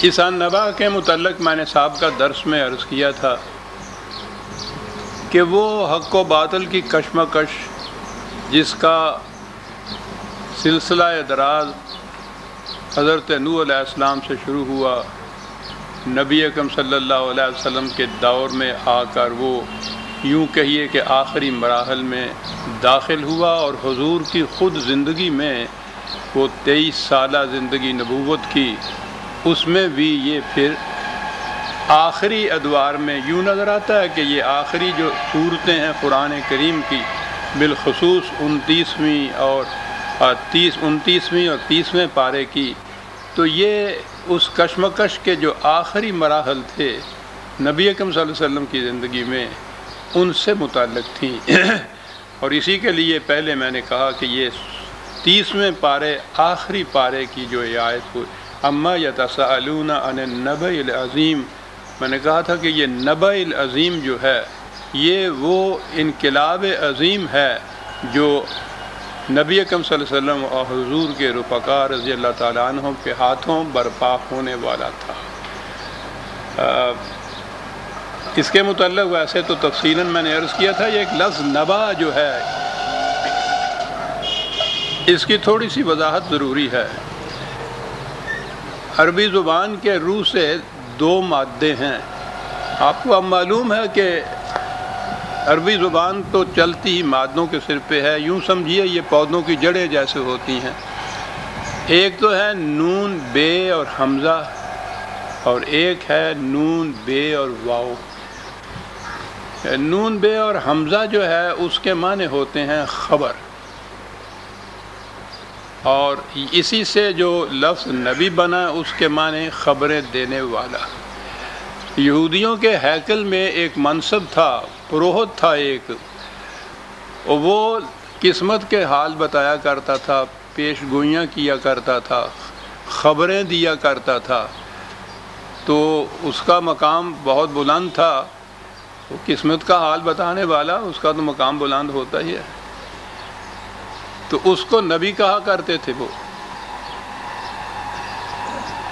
اس نبا کے متعلق میں نے سابقہ درس میں عرض کیا تھا کہ وہ حق و باطل کی کشمکش جس کا سلسلہ دراز حضرت نوح علیہ السلام سے شروع ہوا، نبی اکرم صلی اللہ علیہ وسلم کے دور میں آ کر وہ یوں کہیے کہ آخری مراحل میں داخل ہوا، اور حضور کی خود زندگی میں وہ 23 سالہ زندگی نبوت کی، اس میں بھی یہ پھر آخری ادوار میں یوں نظر آتا ہے کہ یہ آخری جو صورتیں ہیں قرآن کریم کی، بالخصوص 29ویں اور 30ویں پارے کی، تو یہ اس کشمکش کے جو آخری مراحل تھے نبی اکرم صلی اللہ علیہ وسلم کی زندگی میں، ان سے متعلق تھیں۔ اور اسی کے لیے پہلے میں نے کہا کہ یہ 30ویں پارے آخری پارے کی جو یہ آیت ہوئی، اما یتساءلون عن النبأ العظیم، میں نے کہا تھا کہ یہ نبأ العظیم جو ہے یہ وہ انقلاب عظیم ہے جو نبی اکرم صلی اللہ علیہ وسلم اور حضور کے رفقا رضی اللہ تعالیٰ عنہم کے ہاتھوں برپا ہونے والا تھا۔ اس کے متعلق ویسے تو تفصیلاً میں نے عرض کیا تھا، یہ ایک لفظ نبا جو ہے اس کی تھوڑی سی وضاحت ضروری ہے۔ عربی زبان کے روح سے 2 مادے ہیں۔ آپ کو اب معلوم ہے کہ عربی زبان تو چلتی ہی مادوں کے سر پہ ہے، یوں سمجھیے یہ پودوں کی جڑیں جیسے ہوتی ہیں۔ ایک تو ہے نون بے اور حمزہ، اور ایک ہے نون بے اور واو۔ نون بے اور حمزہ جو ہے اس کے معنی ہوتے ہیں خبر، اور اسی سے جو لفظ نبی بنا اس کے معنی خبریں دینے والا۔ یہودیوں کے ہیکل میں ایک منصب تھا، پروہت تھا ایک، وہ قسمت کے حال بتایا کرتا تھا، پیش گوئیاں کیا کرتا تھا، خبریں دیا کرتا تھا، تو اس کا مقام بہت بلند تھا۔ وہ قسمت کا حال بتانے والا، اس کا تو مقام بلند ہوتا ہی ہے، تو اس کو نبی کہا کرتے تھے۔ وہ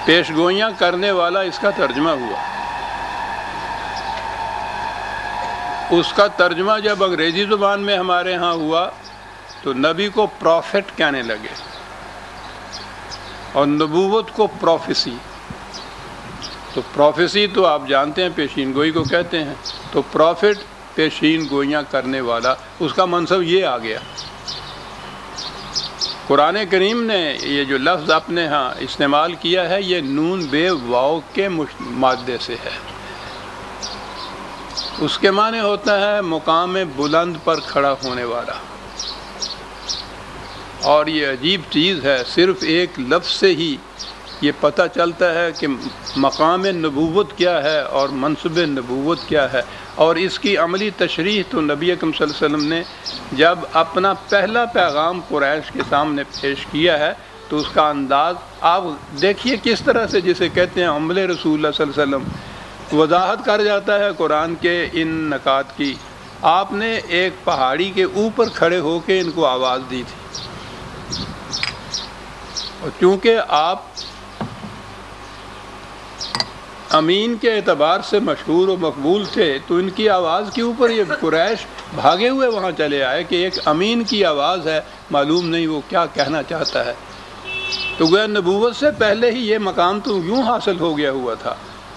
پیش گوئیاں کرنے والا اس کا ترجمہ ہوا۔ اس کا ترجمہ جب انگریزی زبان میں ہمارے ہاں ہوا تو نبی کو پروفٹ کہنے لگے، اور نبوت کو پروفیسی۔ تو پروفیسی تو آپ جانتے ہیں پیشین گوئی کو کہتے ہیں، تو پروفٹ پیشین گوئیاں کرنے والا، اس کا منصب یہ آ گیا۔ قرآن کریم نے یہ جو لفظ اپنے ہاں استعمال کیا ہے یہ نون بے واو کے مادے سے ہے۔ اس کے معنی ہوتا ہے مقام بلند پر کھڑا ہونے والا۔ اور یہ عجیب چیز ہے، صرف ایک لفظ سے ہی یہ پتہ چلتا ہے کہ مقام نبوت کیا ہے اور منصب نبوت کیا ہے۔ اور اس کی عملی تشریح تو نبی اکرم صلی اللہ علیہ وسلم نے جب اپنا پہلا پیغام قریش کے سامنے پیش کیا ہے تو اس کا انداز آپ دیکھیے کس طرح سے، جسے کہتے ہیں عمل رسول اللہ صلی اللہ علیہ وسلم، وضاحت کر جاتا ہے قرآن کے ان نکات کی۔ آپ نے ایک پہاڑی کے اوپر کھڑے ہو کے ان کو آواز دی تھی، اور چونکہ آپ امین کے اعتبار سے مشہور و مقبول تھے تو ان کی آواز کے اوپر یہ قریش بھاگے ہوئے وہاں چلے آئے کہ ایک امین کی آواز ہے، معلوم نہیں وہ کیا کہنا چاہتا ہے۔ تو گویا نبوت سے پہلے ہی یہ مقام تو یوں حاصل ہو گیا ہوا تھا۔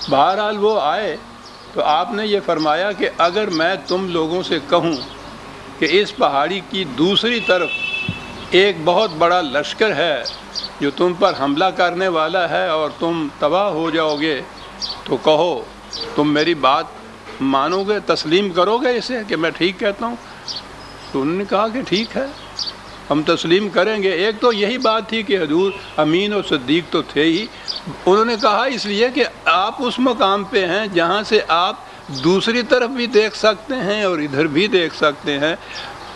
بہرحال وہ آئے تو آپ نے یہ فرمایا کہ اگر میں تم لوگوں سے کہوں کہ اس پہاڑی کی دوسری طرف ایک بہت بڑا لشکر ہے جو تم پر حملہ کرنے والا ہے اور تم تباہ ہو جاؤ گے، تو کہو تم میری بات مانو گے، تسلیم کرو گے اسے کہ میں ٹھیک کہتا ہوں؟ تو انہوں نے کہا کہ ٹھیک ہے، ہم تسلیم کریں گے۔ ایک تو یہی بات تھی کہ حضور امین اور صدیق تو تھے ہی، انہوں نے کہا اس لیے کہ آپ اس مقام پہ ہیں جہاں سے آپ دوسری طرف بھی دیکھ سکتے ہیں اور ادھر بھی دیکھ سکتے ہیں،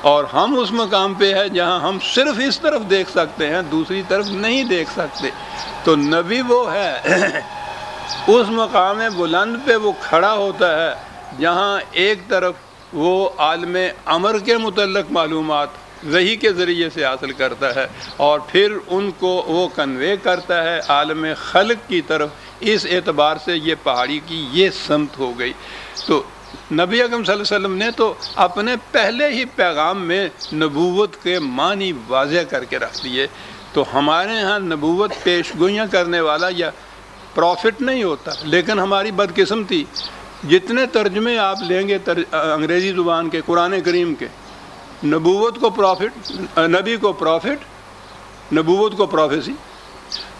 اور ہم اس مقام پہ ہیں جہاں ہم صرف اس طرف دیکھ سکتے ہیں، دوسری طرف نہیں دیکھ سکتے۔ تو نبی وہ ہے اس مقام بلند پہ وہ کھڑا ہوتا ہے جہاں ایک طرف وہ عالم امر کے متعلق معلومات وحی کے ذریعے سے حاصل کرتا ہے، اور پھر ان کو وہ کنوے کرتا ہے عالم خلق کی طرف۔ اس اعتبار سے یہ پہاڑی کی یہ سمت ہو گئی۔ تو نبی اکرم صلی اللہ علیہ وسلم نے تو اپنے پہلے ہی پیغام میں نبوت کے معنی واضح کر کے رکھ دیے۔ تو ہمارے ہاں نبوت پیش گوئیاں کرنے والا یا پروفٹ نہیں ہوتا، لیکن ہماری بدقسمتی، جتنے ترجمے آپ لیں گے انگریزی زبان کے قرآن کریم کے، نبوت کو پروفٹ، نبی کو پروفٹ، نبوت کو پروفیسی،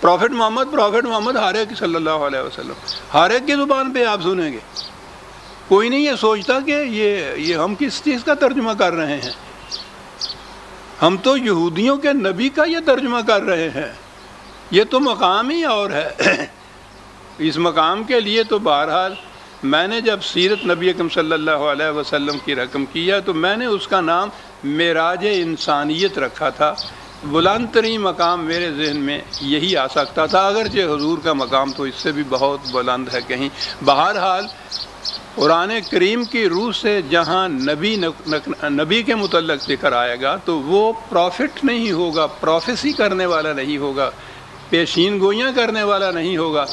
پروفٹ محمد ہر ایک صلی اللہ علیہ وسلم، ہر ایک کی زبان پہ آپ سنیں گے۔ کوئی نہیں یہ سوچتا کہ یہ ہم کس چیز کا ترجمہ کر رہے ہیں، ہم تو یہودیوں کے نبی کا یہ ترجمہ کر رہے ہیں، یہ تو مقام ہی اور ہے۔ اس مقام کے لیے تو بہرحال میں نے جب سیرت نبی اکرم صلی اللہ علیہ وسلم کی رقم کیا تو میں نے اس کا نام معراج انسانیت رکھا تھا۔ بلند ترین مقام میرے ذہن میں یہی آ سکتا تھا، اگرچہ حضور کا مقام تو اس سے بھی بہت بلند ہے کہیں۔ بہرحال قرآن کریم کی روح سے جہاں نبی کے متعلق ذکر آئے گا تو وہ پروفٹ نہیں ہوگا، پروفیسی کرنے والا نہیں ہوگا، پیشین گوئیاں کرنے والا نہیں ہوگا،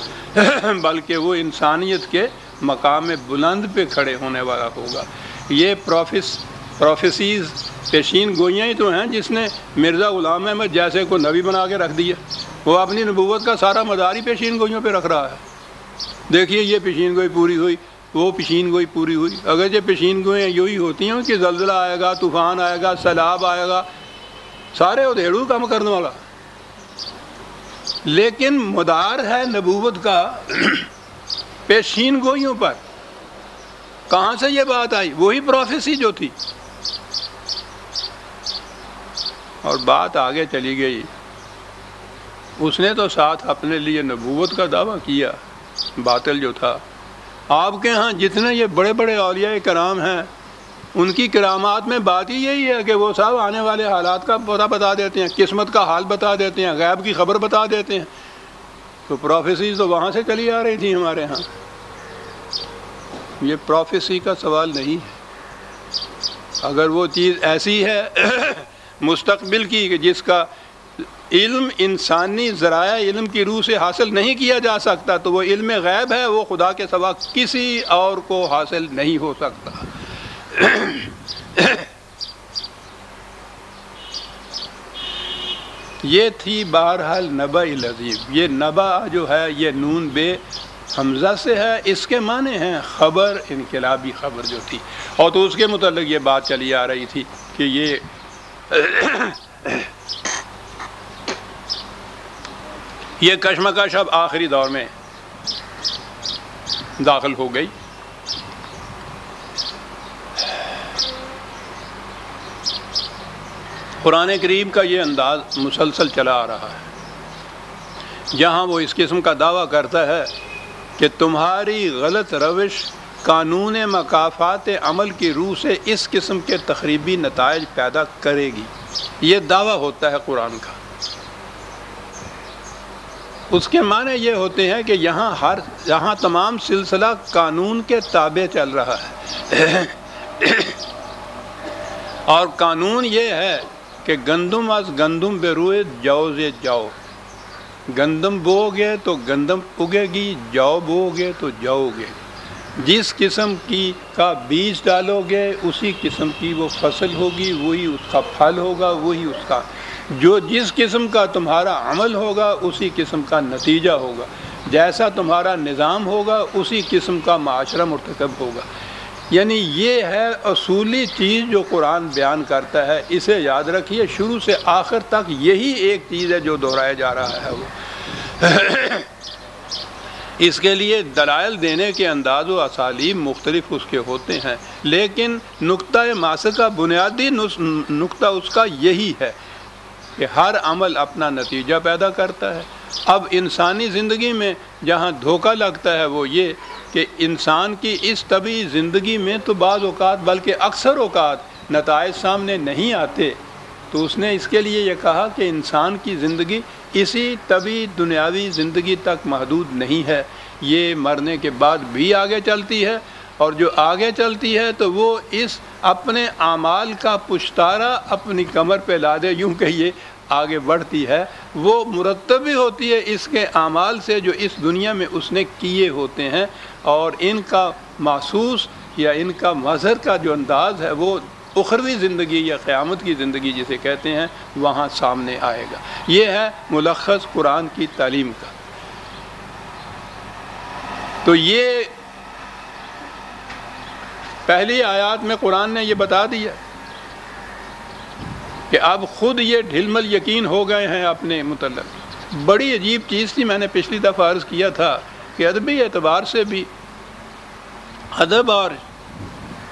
بلکہ وہ انسانیت کے مقام بلند پہ کھڑے ہونے والا ہوگا۔ یہ پروفیسیز، پیشین گوئیاں ہی تو ہیں جس نے مرزا غلام احمد جیسے کو نبی بنا کے رکھ دیا۔ وہ اپنی نبوت کا سارا مدار ہی پیشین گوئیوں پہ رکھ رہا ہے۔ دیکھیے یہ پیشین گوئی پوری ہوئی، وہ پیشین گوئی پوری ہوئی۔ اگر یہ پیشین گوئیاں یہی ہوتی ہیں کہ زلزلہ آئے گا، طوفان آئے گا، سیلاب آئے گا، سارے ادھیڑو کام کرنے والا، لیکن مدار ہے نبوت کا پیشین گوئیوں پر۔ کہاں سے یہ بات آئی؟ وہی پروفیسی جو تھی، اور بات آگے چلی گئی۔ اس نے تو ساتھ اپنے لیے نبوت کا دعویٰ کیا، باطل جو تھا۔ آپ کے ہاں جتنے یہ بڑے بڑے اولیاء کرام ہیں، ان کی کرامات میں بات ہی یہی ہے کہ وہ صاحب آنے والے حالات کا پتہ بتا دیتے ہیں، قسمت کا حال بتا دیتے ہیں، غیب کی خبر بتا دیتے ہیں۔ تو پروفیسیز تو وہاں سے چلی آ رہی تھی ہمارے ہاں۔ یہ پروفیسی کا سوال نہیں ہے۔ اگر وہ چیز ایسی ہے مستقبل کی کہ جس کا علم انسانی ذرائع علم کی روح سے حاصل نہیں کیا جا سکتا، تو وہ علم غیب ہے، وہ خدا کے سوا کسی اور کو حاصل نہیں ہو سکتا۔ یہ تھی بہرحال نبأ العظیم۔ یہ نبأ جو ہے یہ نون بے حمزہ سے ہے، اس کے معنی ہیں خبر، انقلابی خبر جو تھی۔ اور تو اس کے متعلق یہ بات چلی آ رہی تھی کہ یہ کشمکش اب آخری دور میں داخل ہو گئی۔ قرآن کریم کا یہ انداز مسلسل چلا آ رہا ہے، جہاں وہ اس قسم کا دعویٰ کرتا ہے کہ تمہاری غلط روش قانون مکافات عمل کی روح سے اس قسم کے تخریبی نتائج پیدا کرے گی۔ یہ دعویٰ ہوتا ہے قرآن کا۔ اس کے معنی یہ ہوتے ہیں کہ یہاں تمام سلسلہ قانون کے تابع چل رہا ہے، اور قانون یہ ہے کہ گندم از گندم بے روئے جو سے جو، گندم بو گے تو گندم اگے گی، جو بو گے تو جو اگے گی۔ جس قسم کا بیج ڈالو گے اسی قسم کی وہ فصل ہوگی، وہی اس کا پھل ہوگا، وہی اس کا جس قسم کا تمہارا عمل ہوگا اسی قسم کا نتیجہ ہوگا، جیسا تمہارا نظام ہوگا اسی قسم کا معاشرہ مرتکب ہوگا۔ یعنی یہ ہے اصولی چیز جو قرآن بیان کرتا ہے، اسے یاد رکھیے، شروع سے آخر تک یہی ایک چیز ہے جو دہرایا جا رہا ہے۔ وہ اس کے لیے دلائل دینے کے انداز و اسالیب مختلف اس کے ہوتے ہیں، لیکن نقطہ ماسک کا بنیادی نقطہ اس کا یہی ہے کہ ہر عمل اپنا نتیجہ پیدا کرتا ہے۔ اب انسانی زندگی میں جہاں دھوکہ لگتا ہے وہ یہ کہ انسان کی اس طبعی زندگی میں تو بعض اوقات بلکہ اکثر اوقات نتائج سامنے نہیں آتے، تو اس نے اس کے لیے یہ کہا کہ انسان کی زندگی اسی طبعی دنیاوی زندگی تک محدود نہیں ہے، یہ مرنے کے بعد بھی آگے چلتی ہے، اور جو آگے چلتی ہے تو وہ اس اپنے اعمال کا پشتارا اپنی کمر پہ لا دے، یوں کہیے آگے بڑھتی ہے، وہ مرتب بھی ہوتی ہے اس کے اعمال سے جو اس دنیا میں اس نے کیے ہوتے ہیں، اور ان کا محسوس یا ان کا مظہر کا جو انداز ہے وہ اخروی زندگی یا قیامت کی زندگی جسے کہتے ہیں وہاں سامنے آئے گا۔ یہ ہے ملخص قرآن کی تعلیم کا۔ تو یہ پہلی آیات میں قرآن نے یہ بتا دیا کہ اب خود یہ ڈھلمل یقین ہو گئے ہیں اپنے متعلق۔ بڑی عجیب چیز تھی، میں نے پچھلی دفعہ عرض کیا تھا کہ ادبی اعتبار سے بھی ادب اور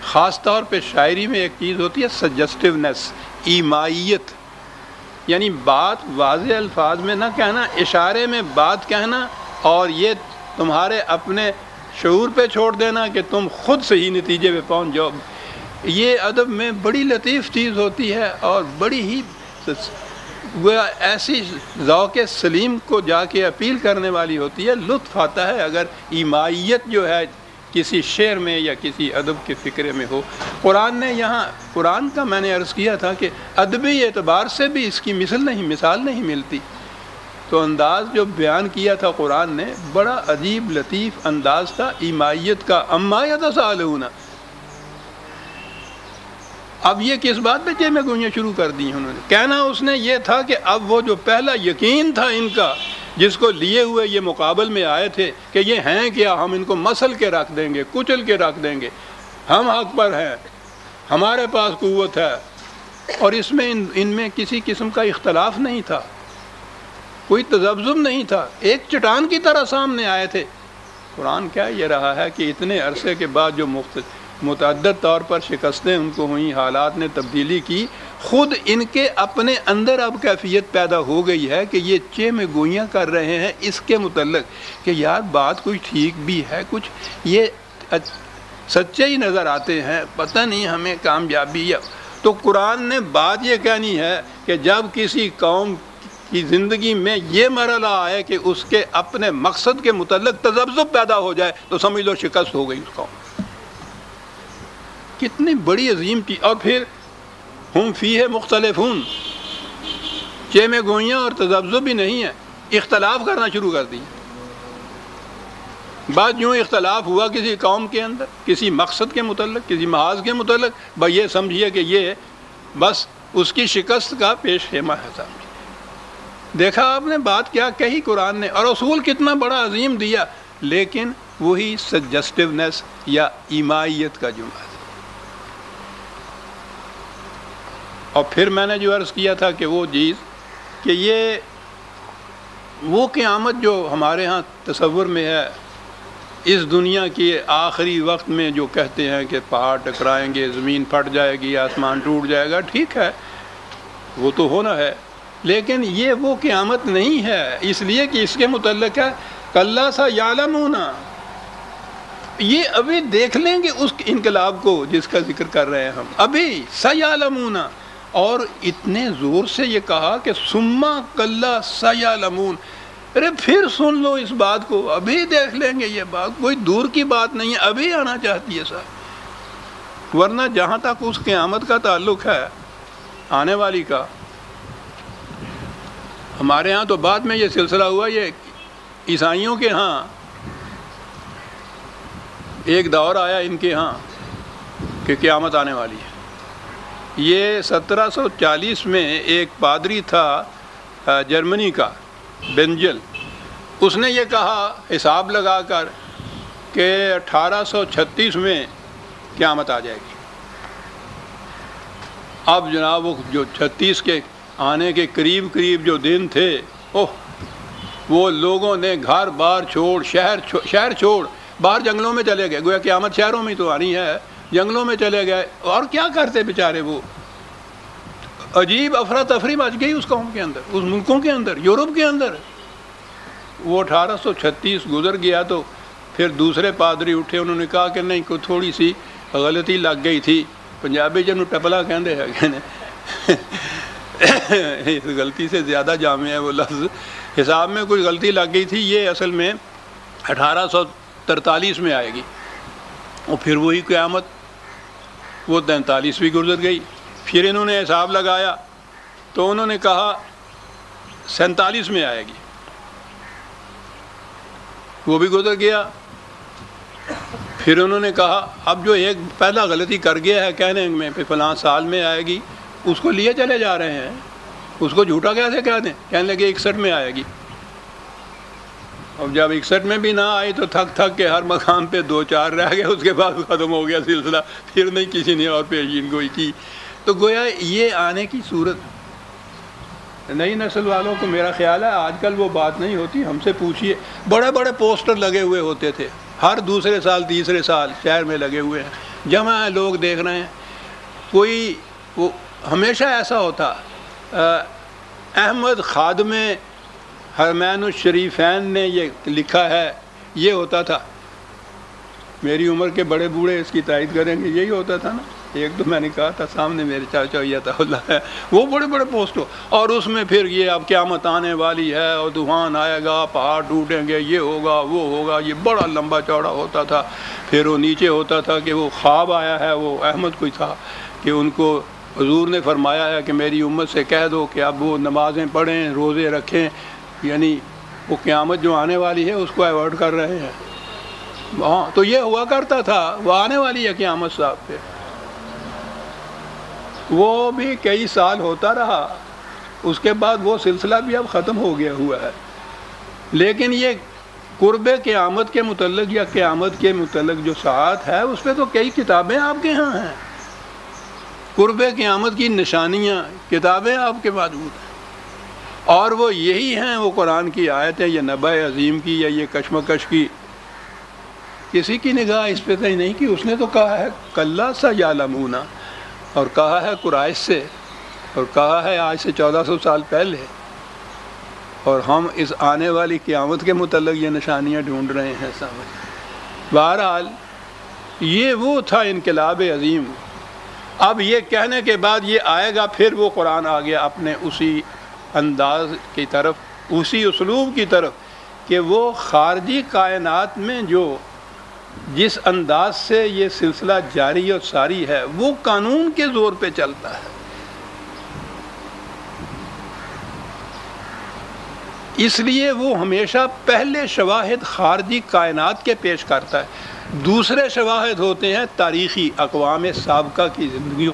خاص طور پہ شاعری میں ایک چیز ہوتی ہے سجسٹیونیس، ایمائیت، یعنی بات واضح الفاظ میں نہ کہنا، اشارے میں بات کہنا، اور یہ تمہارے اپنے شعور پہ چھوڑ دینا کہ تم خود صحیح نتیجے پہ پہنچ جاؤ۔ یہ ادب میں بڑی لطیف چیز ہوتی ہے اور بڑی ہی وہ ایسی ذوق سلیم کو جا کے اپیل کرنے والی ہوتی ہے۔ لطف آتا ہے اگر ایمائیت جو ہے کسی شعر میں یا کسی ادب کے فکرے میں ہو۔ قرآن نے یہاں، قرآن کا میں نے عرض کیا تھا کہ ادبی اعتبار سے بھی اس کی مثال نہیں ملتی۔ تو انداز جو بیان کیا تھا قرآن نے بڑا عجیب لطیف انداز تھا ایمائیت کا۔ اما یتساءلون، اب یہ کس بات پہ چیمیں گوئیاں شروع کر دی ہیں انہوں نے؟ کہنا اس نے یہ تھا کہ اب وہ جو پہلا یقین تھا ان کا، جس کو لیے ہوئے یہ مقابل میں آئے تھے کہ یہ ہیں کیا، ہم ان کو مسل کے رکھ دیں گے، کچل کے رکھ دیں گے، ہم حق پر ہیں، ہمارے پاس قوت ہے، اور اس میں ان میں کسی قسم کا اختلاف نہیں تھا، کوئی تذبذب نہیں تھا، ایک چٹان کی طرح سامنے آئے تھے۔ قرآن کیا یہ رہا ہے کہ اتنے عرصے کے بعد جو متعدد طور پر شکستیں ان کو ہوئیں، حالات نے تبدیلی کی، خود ان کے اپنے اندر اب کیفیت پیدا ہو گئی ہے کہ یہ چیمیں گوئیاں کر رہے ہیں اس کے متعلق کہ یار بات کچھ ٹھیک بھی ہے، کچھ یہ سچے ہی نظر آتے ہیں، پتہ نہیں ہمیں کامیابی ہے۔ تو قرآن نے بات یہ کہنی ہے کہ جب کسی قوم کی زندگی میں یہ مرحلہ آئے کہ اس کے اپنے مقصد کے متعلق تذبذب پیدا ہو جائے تو سمجھ لو شکست ہو گئی اس قوم۔ کتنی بڑی عظیم چیز۔ اور پھر ہم فیہ مختلفون، چیمیں گوئیاں اور تذبذب ہی نہیں ہے، اختلاف کرنا شروع کر دی۔ بعد یوں اختلاف ہوا کسی قوم کے اندر کسی مقصد کے متعلق، کسی محاذ کے متعلق، بھائی یہ سمجھیے کہ یہ بس اس کی شکست کا پیش خیمہ ہے۔ سامنے دیکھا آپ نے بات کیا کہی قرآن نے، اور اصول کتنا بڑا عظیم دیا، لیکن وہی سجسٹیونیس یا ایمائیت کا جملہ۔ اور پھر میں نے جو عرض کیا تھا کہ وہ چیز کہ یہ وہ قیامت جو ہمارے ہاں تصور میں ہے، اس دنیا کے آخری وقت میں جو کہتے ہیں کہ پہاڑ ٹکرائیں گے، زمین پھٹ جائے گی، آسمان ٹوٹ جائے گا، ٹھیک ہے وہ تو ہونا ہے، لیکن یہ وہ قیامت نہیں ہے، اس لیے کہ اس کے متعلق ہے کلا سیعلمون، یہ ابھی دیکھ لیں گے اس انقلاب کو جس کا ذکر کر رہے ہیں ہم، ابھی سیعلمون، اور اتنے زور سے یہ کہا کہ ثم کلا سیعلمون، ارے پھر سن لو اس بات کو، ابھی دیکھ لیں گے، یہ بات کوئی دور کی بات نہیں ہے، ابھی آنا چاہتی ہے صاحب۔ ورنہ جہاں تک اس قیامت کا تعلق ہے آنے والی کا، ہمارے ہاں تو بعد میں یہ سلسلہ ہوا، یہ عیسائیوں کے ہاں ایک دور آیا ان کے ہاں کہ قیامت آنے والی ہے۔ یہ 1740 میں ایک پادری تھا جرمنی کا، بینجل، اس نے یہ کہا حساب لگا کر کہ 1836 میں قیامت آ جائے گی۔ اب جناب وہ جو 36 کے آنے کے قریب جو دن تھے، وہ لوگوں نے گھر بار چھوڑ، شہر چھوڑ باہر جنگلوں میں چلے گئے، گویا قیامت شہروں میں تو آنی ہے، جنگلوں میں چلے گئے، اور کیا کرتے بیچارے وہ، عجیب افراتفری مچ گئی اس قوم کے اندر، اس ملکوں کے اندر، یورپ کے اندر۔ وہ 1836 گزر گیا تو پھر دوسرے پادری اٹھے، انہوں نے کہا کہ نہیں، کوئی تھوڑی سی غلطی لگ گئی تھی، پنجابی جنوں ٹپلا کہندے ہیں، اس غلطی سے زیادہ جامع ہے وہ لفظ، حساب میں کوئی غلطی لگ گئی تھی، یہ اصل میں 1843 میں آئے گی، اور پھر وہی قیامت، وہ 43ویں گزر گئی، پھر انہوں نے حساب لگایا تو انہوں نے کہا 47 میں آئے گی، وہ بھی گزر گیا۔ پھر انہوں نے کہا اب جو ایک پہلا غلطی کر گیا ہے کہنے میں پھر فلاں سال میں آئے گی، اس کو لیے چلے جا رہے ہیں، اس کو جھوٹا کیسے کہہ دیں؟ کہنے لگے 61 میں آئے گی۔ اب جب 61 میں بھی نہ آئی تو تھک تھک کے ہر مقام پہ 2-4 رہ گئے، اس کے بعد ختم ہو گیا سلسلہ، پھر نہیں کسی نے اور پیشین گوئی کی۔ تو گویا یہ آنے کی صورت نئی نسل والوں کو میرا خیال ہے آج کل وہ بات نہیں ہوتی۔ ہم سے پوچھئے، بڑے بڑے پوسٹر لگے ہوئے ہوتے تھے، ہر دوسرے سال تیسرے سال شہر میں لگے ہوئے ہیں، جمع ہیں، لوگ دیکھ رہے ہیں۔ کوئی وہ ہمیشہ ایسا ہوتا، احمد خادم حرمین الشریفین نے یہ لکھا ہے، یہ ہوتا تھا۔ میری عمر کے بڑے بوڑھے اس کی تائید کریں گے، یہی ہوتا تھا نا۔ ایک تو میں نے کہا تھا سامنے میرے چاچا عطا اللہ ہے، وہ بڑے بڑے پوسٹ، اور اس میں پھر یہ اب قیامت آنے والی ہے اور طوفان آئے گا، پہاڑ ٹوٹیں گے، یہ ہوگا وہ ہوگا، یہ بڑا لمبا چوڑا ہوتا تھا۔ پھر وہ نیچے ہوتا تھا کہ وہ خواب آیا ہے، وہ احمد کوئی تھا کہ ان کو حضور نے فرمایا ہے کہ میری امت سے کہہ دو کہ اب وہ نمازیں پڑھیں، روزے رکھیں، یعنی وہ قیامت جو آنے والی ہے اس کو ایوارڈ کر رہے ہیں۔ ہاں تو یہ ہوا کرتا تھا، وہ آنے والی ہے قیامت صاحب پہ۔ وہ بھی کئی سال ہوتا رہا، اس کے بعد وہ سلسلہ بھی اب ختم ہو گیا ہوا ہے۔ لیکن یہ قرب قیامت کے متعلق یا قیامت کے متعلق جو ساعت ہے، اس پہ تو کئی کتابیں آپ کے ہاں ہیں، قرب قیامت کی نشانیاں کتابیں آپ کے موجود ہیں، اور وہ یہی ہیں، وہ قرآن کی آیتیں، یہ نبأ عظیم کی یا یہ کشمکش کی۔ کسی کی نگاہ اس پہ نہیں کی، اس نے تو کہا ہے کلا سیعلمون، اور کہا ہے قریش سے، اور کہا ہے آج سے 1400 سال پہلے، اور ہم اس آنے والی قیامت کے متعلق یہ نشانیاں ڈھونڈ رہے ہیں سامنے۔ بہرحال یہ وہ تھا انقلاب عظیم۔ اب یہ کہنے کے بعد یہ آئے گا، پھر وہ قرآن آ گیا اپنے اسی انداز کی طرف، اسی اسلوب کی طرف کہ وہ خارجی کائنات میں جو جس انداز سے یہ سلسلہ جاری اور ساری ہے، وہ قانون کے زور پہ چلتا ہے۔ اس لیے وہ ہمیشہ پہلے شواہد خارجی کائنات کے پیش کرتا ہے، دوسرے شواہد ہوتے ہیں تاریخی اقوام سابقہ کی زندگیوں۔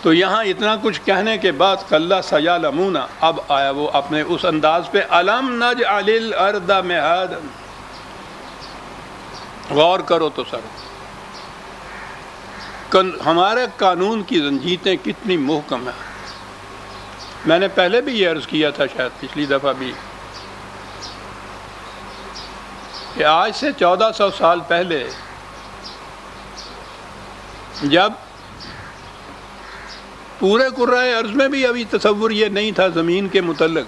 تو یہاں اتنا کچھ کہنے کے بعد کلا سیعلمون، اب آیا وہ اپنے اس انداز پہ، الم نجعل الارض مہادا، غور کرو تو سر، ہمارے قانون کی زنجیریں کتنی محکم ہیں۔ میں نے پہلے بھی یہ عرض کیا تھا، شاید پچھلی دفعہ بھی، کہ آج سے 1400 سال پہلے جب پورے کرۂ ارض میں بھی ابھی تصور یہ نہیں تھا زمین کے متعلق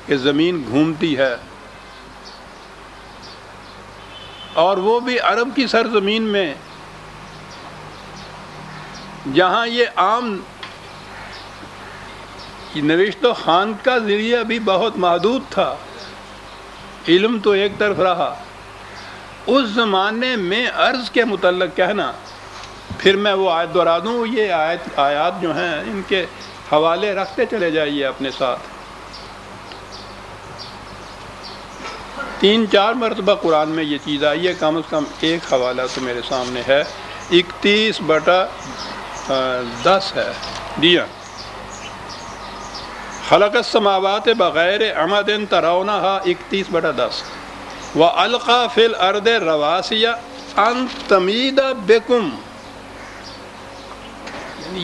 کہ زمین گھومتی ہے، اور وہ بھی عرب کی سرزمین میں جہاں یہ عام نوشت و خوان کا ذریعہ بھی بہت محدود تھا، علم تو ایک طرف رہا، اس زمانے میں عرض کے متعلق کہنا۔ پھر میں وہ آیت دہرا دوں، یہ آیات جو ہیں ان کے حوالے رکھتے چلے جائیے اپنے ساتھ۔ 3-4 مرتبہ قرآن میں یہ چیز آئی ہے، کم از کم ایک حوالہ تو میرے سامنے ہے، 31/10 ہے دیا، خلق السماوات بغیر عمد ترونها، 31/10، وَأَلْقَى فِي الْأَرْضِ رَوَاسِيَ أَن تَمِيدَ بِكُمْ،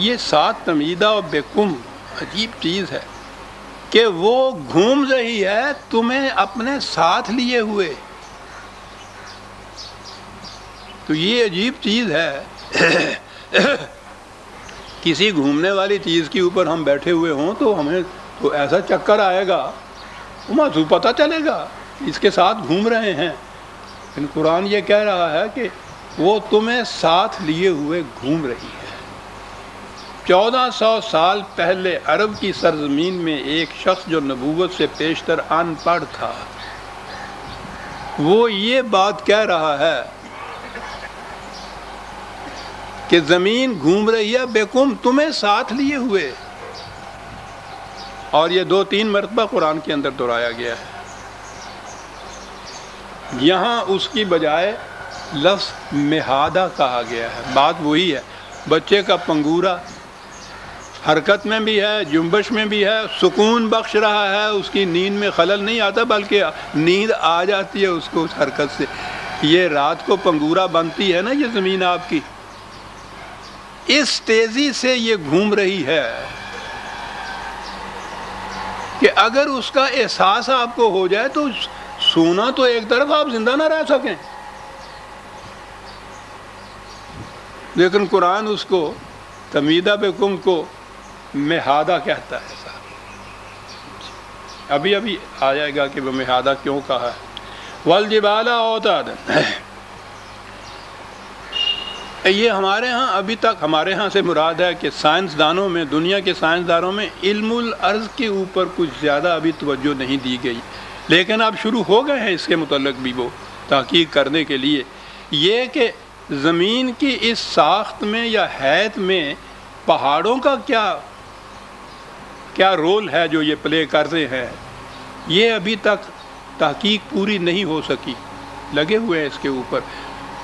یہ ساتھ تمیدہ و بکم عجیب چیز ہے کہ وہ گھوم رہی ہے تمہیں اپنے ساتھ لیے ہوئے۔ تو یہ عجیب چیز ہے، کسی گھومنے والی چیز کے اوپر ہم بیٹھے ہوئے ہوں تو ہمیں تو ایسا چکر آئے گا، تو پتہ چلے گا اس کے ساتھ گھوم رہے ہیں۔ لیکن قرآن یہ کہہ رہا ہے کہ وہ تمہیں ساتھ لیے ہوئے گھوم رہی ہے۔ 1400 سال پہلے عرب کی سرزمین میں ایک شخص جو نبوت سے پیشتر ان پڑھ تھا، وہ یہ بات کہہ رہا ہے کہ زمین گھوم رہی ہے بیکم تمہیں ساتھ لیے ہوئے، اور یہ 2-3 مرتبہ قرآن کے اندر دہرایا گیا ہے۔ یہاں اس کی بجائے لفظ مہادہ کہا گیا ہے۔ بات وہی ہے، بچے کا پنگورا حرکت میں بھی ہے، جنبش میں بھی ہے، سکون بخش رہا ہے، اس کی نیند میں خلل نہیں آتا بلکہ نیند آ جاتی ہے اس کو اس حرکت سے۔ یہ رات کو پنگورا بنتی ہے نا یہ زمین آپ کی، اس تیزی سے یہ گھوم رہی ہے کہ اگر اس کا احساس آپ کو ہو جائے تو سونا تو ایک طرف آپ زندہ نہ رہ سکیں، لیکن قرآن اس کو تمیدہ بکم کو مہادہ کہتا ہے۔ ابھی آ جائے گا کہ وہ مہادہ کیوں کہا ہے۔ والجبال اوتادا، یہ ہمارے ہاں ابھی تک ہمارے ہاں سے مراد ہے کہ سائنسدانوں میں، دنیا کے سائنسدانوں میں علم الارض کے اوپر کچھ زیادہ ابھی توجہ نہیں دی گئی، لیکن اب شروع ہو گئے ہیں اس کے متعلق بھی وہ تحقیق کرنے کے لیے، یہ کہ زمین کی اس ساخت میں یا ہیئت میں پہاڑوں کا کیا رول ہے جو یہ پلے کرتے ہیں، یہ ابھی تک تحقیق پوری نہیں ہو سکی، لگے ہوئے ہیں اس کے اوپر۔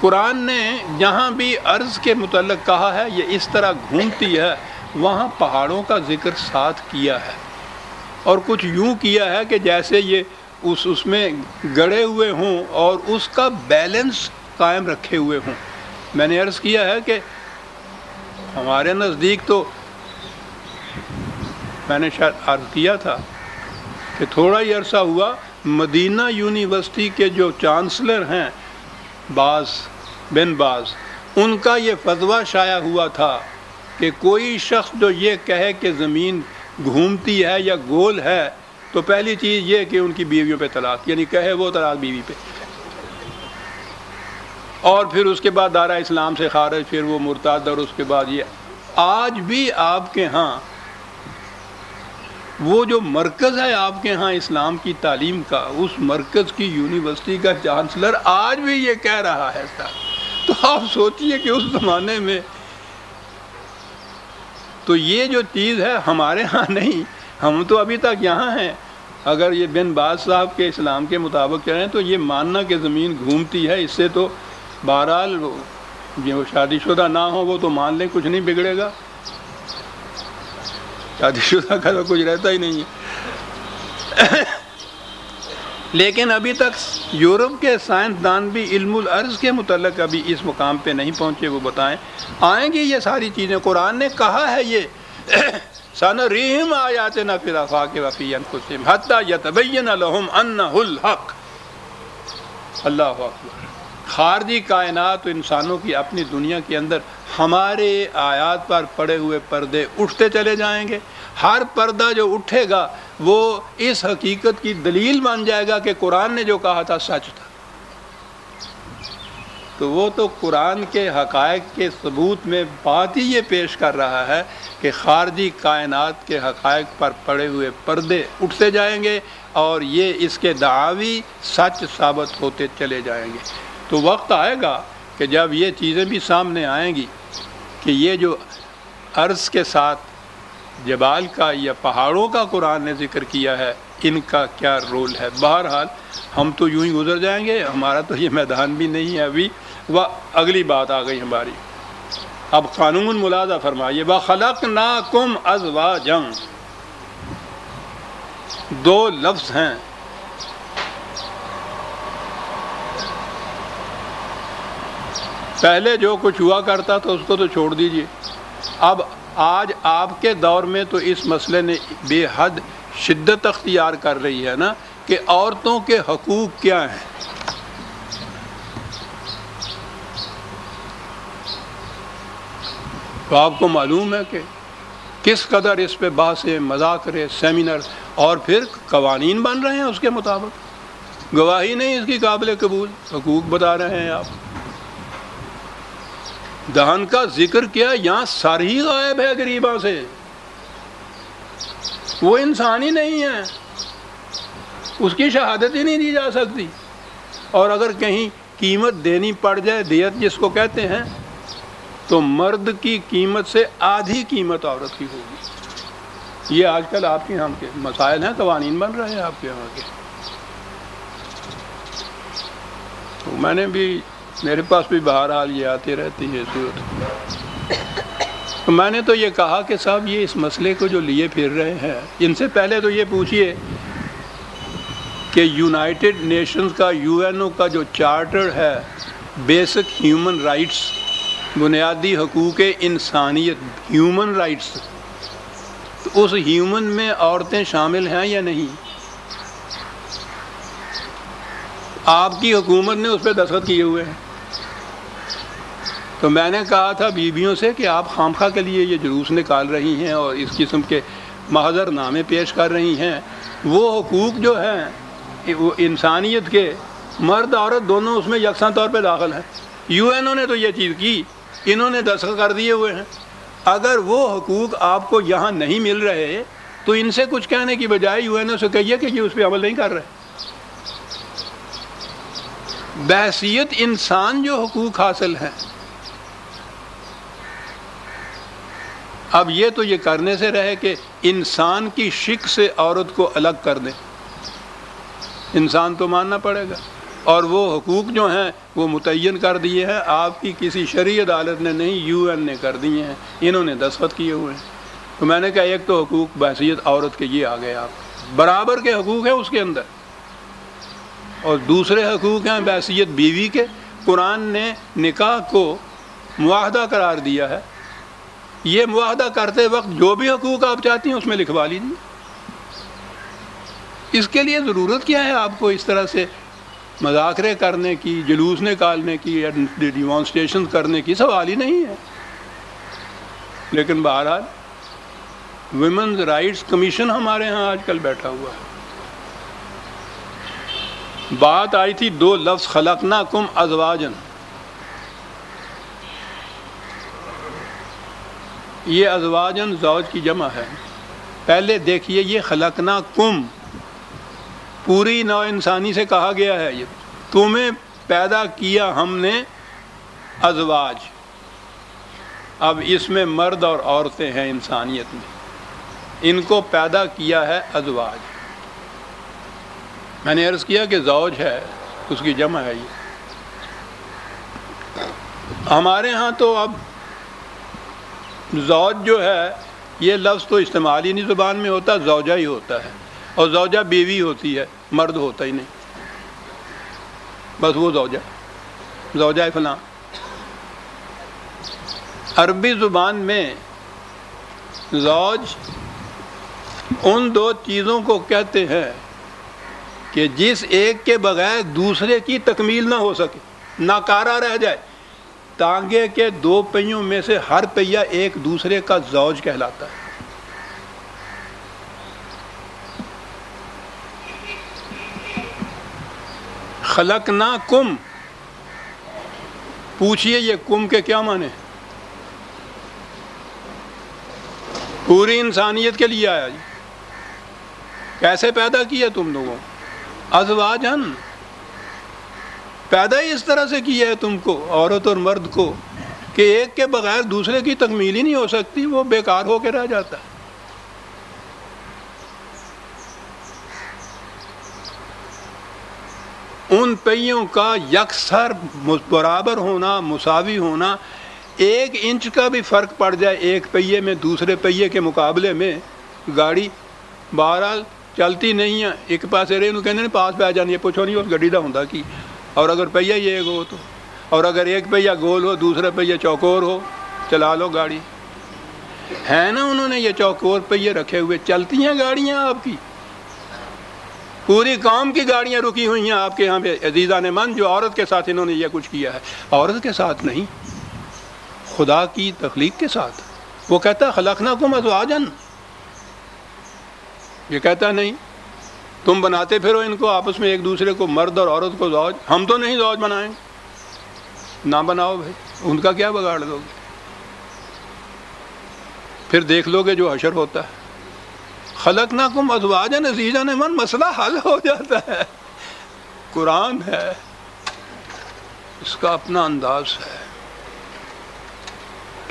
قرآن نے جہاں بھی عرض کے متعلق کہا ہے یہ اس طرح گھومتی ہے، وہاں پہاڑوں کا ذکر ساتھ کیا ہے، اور کچھ یوں کیا ہے کہ جیسے یہ اس میں گڑے ہوئے ہوں اور اس کا بیلنس قائم رکھے ہوئے ہوں۔ میں نے عرض کیا ہے کہ ہمارے نزدیک تو میں نے شاید عرض کیا تھا کہ تھوڑا ہی عرصہ ہوا مدینہ یونیورسٹی کے جو چانسلر ہیں بن باز، ان کا یہ فتویٰ شائع ہوا تھا کہ کوئی شخص جو یہ کہے کہ زمین گھومتی ہے یا گول ہے تو پہلی چیز یہ کہ ان کی بیویوں پہ طلاق، یعنی کہے وہ طلاق بیوی پہ، اور پھر اس کے بعد دائرہ اسلام سے خارج، پھر وہ مرتد، اور اس کے بعد یہ آج بھی آپ کے ہاں وہ جو مرکز ہے آپ کے ہاں اسلام کی تعلیم کا، اس مرکز کی یونیورسٹی کا چانسلر آج بھی یہ کہہ رہا ہے صاحب۔ تو آپ سوچئے کہ اس زمانے میں تو یہ جو چیز ہے ہمارے ہاں نہیں، ہم تو ابھی تک یہاں ہیں۔ اگر یہ بن باز صاحب کے اسلام کے مطابق چلیں تو یہ ماننا کہ زمین گھومتی ہے، اس سے تو بہرحال جو شادی شدہ نہ ہو وہ تو مان لیں کچھ نہیں بگڑے گا، شادی شدہ کا تو کچھ رہتا ہی نہیں ہے۔ لیکن ابھی تک یورپ کے سائنسدان بھی علم الارض کے متعلق ابھی اس مقام پہ نہیں پہنچے، وہ بتائیں آئیں گی یہ ساری چیزیں۔ قرآن نے کہا ہے یہ سَنُرِيهِمْ آيَاتِنَا فِي الْآفَاقِ وَفِي أَنفُسِهِمْ حَتَّى يَتَبَيَّنَ لَهُمْ أَنَّهُ الْحَقُّ۔ اللہ اکبر۔ خارجی کائنات و انسانوں کی اپنی دنیا کے اندر ہمارے آیات پر پڑے ہوئے پردے اٹھتے چلے جائیں گے، ہر پردہ جو اٹھے گا وہ اس حقیقت کی دلیل بن جائے گا کہ قرآن نے جو کہا تھا سچ تھا۔ تو وہ تو قرآن کے حقائق کے ثبوت میں بات ہی یہ پیش کر رہا ہے کہ خارجی کائنات کے حقائق پر پڑے ہوئے پردے اٹھتے جائیں گے اور یہ اس کے دعاوی سچ ثابت ہوتے چلے جائیں گے۔ تو وقت آئے گا کہ جب یہ چیزیں بھی سامنے آئیں گی کہ یہ جو عرض کے ساتھ جبال کا یا پہاڑوں کا قرآن نے ذکر کیا ہے، ان کا کیا رول ہے۔ بہرحال ہم تو یوں ہی گزر جائیں گے، ہمارا تو یہ میدان بھی نہیں ہے ابھی۔ وہ اگلی بات آ گئی ہماری، اب قانون ملاحظہ فرمائیے۔ وَخَلَقْنَاكُمْ أَزْوَاجًا، دو لفظ ہیں، پہلے جو کچھ ہوا کرتا تھا اس کو تو چھوڑ دیجئے، اب آج آپ کے دور میں تو اس مسئلے نے بے حد شدت اختیار کر رہی ہے نا کہ عورتوں کے حقوق کیا ہیں۔ تو آپ کو معلوم ہے کہ کس قدر اس پہ بحثیں، مذاکرے، سیمینر اور پھر قوانین بن رہے ہیں اس کے مطابق، گواہی نہیں اس کی قابل قبول، حقوق بتا رہے ہیں آپ۔ دہن کا ذکر کیا، یہاں سر ہی غائب ہے غریباں سے، وہ انسان ہی نہیں ہے، اس کی شہادت ہی نہیں دی جا سکتی، اور اگر کہیں قیمت دینی پڑ جائے، دیت جس کو کہتے ہیں، تو مرد کی قیمت سے آدھی قیمت عورت کی ہوگی۔ یہ آج کل آپ کے یہاں کے مسائل ہیں، قوانین بن رہے ہیں آپ کے یہاں کے۔ تو میں نے بھی، میرے پاس بھی بہرحال یہ آتی رہتی ہے صورت۔ تو میں نے تو یہ کہا کہ صاحب یہ اس مسئلے کو جو لیے پھر رہے ہیں، ان سے پہلے تو یہ پوچھئے کہ یونائٹڈ نیشنز کا UN کا جو چارٹر ہے، بیسک ہیومن رائٹس، بنیادی حقوق انسانیت، ہیومن رائٹس، تو اس ہیومن میں عورتیں شامل ہیں یا نہیں؟ آپ کی حکومت نے اس پہ دستخط کیے ہوئے ہیں۔ تو میں نے کہا تھا بیویوں سے کہ آپ خامخواہ کے لیے یہ جلوس نکال رہی ہیں اور اس قسم کے محضر نامے پیش کر رہی ہیں۔ وہ حقوق جو ہیں وہ انسانیت کے، مرد عورت دونوں اس میں یکساں طور پہ داخل ہیں۔ UN نے تو یہ چیز کی، انہوں نے دستخط کر دیے ہوئے ہیں۔ اگر وہ حقوق آپ کو یہاں نہیں مل رہے تو ان سے کچھ کہنے کی بجائے UN سے کہیے کہ یہ اس پہ عمل نہیں کر رہے۔ بحیثیت انسان جو حقوق حاصل ہیں، اب یہ تو یہ کرنے سے رہے کہ انسان کی شکل سے عورت کو الگ کر دیں، انسان تو ماننا پڑے گا۔ اور وہ حقوق جو ہیں وہ متعین کر دیے ہیں، آپ کی کسی شرعی عدالت نے نہیں، UN نے کر دیے ہیں، انہوں نے دستخط کیے ہوئے ہیں۔ تو میں نے کہا ایک تو حقوق بحیثیت عورت کے یہ آ گئے، آپ برابر کے حقوق ہیں اس کے اندر، اور دوسرے حقوق ہیں بحیثیت بیوی کے۔ قرآن نے نکاح کو معاہدہ قرار دیا ہے، یہ معاہدہ کرتے وقت جو بھی حقوق آپ چاہتی ہیں اس میں لکھوا لیجیے۔ اس کے لیے ضرورت کیا ہے آپ کو اس طرح سے مذاکرے کرنے کی، جلوس نکالنے کی، ڈیمانسٹریشن کرنے کی؟ سوال ہی نہیں ہے۔ لیکن بہرحال ویمنز رائٹس کمیشن ہمارے ہاں آج کل بیٹھا ہوا ہے۔ بات آئی تھی دو لفظ خلقناکم ازواجن، یہ ازواجن زوج کی جمع ہے۔ پہلے دیکھیے یہ خلقناکم پوری نوع انسانی سے کہا گیا ہے، یہ تمہیں پیدا کیا ہم نے ازواج۔ اب اس میں مرد اور عورتیں ہیں انسانیت میں، ان کو پیدا کیا ہے ازواج۔ میں نے عرض کیا کہ زوج ہے اس کی جمع ہے یہ۔ ہمارے ہاں تو اب زوج جو ہے یہ لفظ تو استعمال ہی نہیں زبان میں ہوتا، زوجہ ہی ہوتا ہے، اور زوجہ بیوی ہوتی ہے، مرد ہوتا ہی نہیں، بس وہ زوجہ فلاں۔ عربی زبان میں زوج ان دو چیزوں کو کہتے ہیں کہ جس ایک کے بغیر دوسرے کی تکمیل نہ ہو سکے، ناکارہ رہ جائے۔ ٹانگے کے دو پہیوں میں سے ہر پہیہ ایک دوسرے کا زوج کہلاتا ہے۔ خلقناکم، پوچھئے یہ کم کے کیا معنی؟ پوری انسانیت کے لیے آیا جی۔ کیسے پیدا کیا تم لوگوں؟ ازواجن، پیدا ہی اس طرح سے کیا ہے تم کو، عورت اور مرد کو، کہ ایک کے بغیر دوسرے کی تکمیل ہی نہیں ہو سکتی، وہ بیکار ہو کے رہ جاتا ہے۔ ان پہیوں کا یکسر برابر ہونا، مساوی ہونا، 1 انچ کا بھی فرق پڑ جائے ایک پہیے میں دوسرے پہیے کے مقابلے میں، گاڑی بہرحال چلتی نہیں ہے۔ ایک پاسے رہے انہوں کہنے پاس پہ آ جانی ہے، پوچھو نہیں اس گاڑی دا ہوں کی، اور اگر پہیہ یہ ایک ہو تو، اور اگر ایک پہیہ گول ہو دوسرا پہیہ چوکور ہو، چلا لو گاڑی۔ ہے نا انہوں نے یہ چوکور پہیے رکھے ہوئے، چلتی ہیں گاڑیاں آپ کی، پوری قوم کی گاڑیاں رکی ہوئی ہیں آپ کے یہاں پہ عزیزان من، جو عورت کے ساتھ انہوں نے یہ کچھ کیا ہے۔ عورت کے ساتھ نہیں، خدا کی تخلیق کے ساتھ۔ وہ کہتا ہے خلقناکم ازواجن، یہ کہتا نہیں تم بناتے پھرو ان کو آپس میں ایک دوسرے کو، مرد اور عورت کو زوج، ہم تو نہیں زوج بنائیں گے۔ نہ بناؤ بھائی، ان کا کیا بگاڑ دو گے؟ پھر دیکھ لو گے جو حشر ہوتا ہے۔ خلقناکم ازواجن، عزیزان من، مسئلہ حل ہو جاتا ہے۔ قرآن ہے، اس کا اپنا انداز ہے۔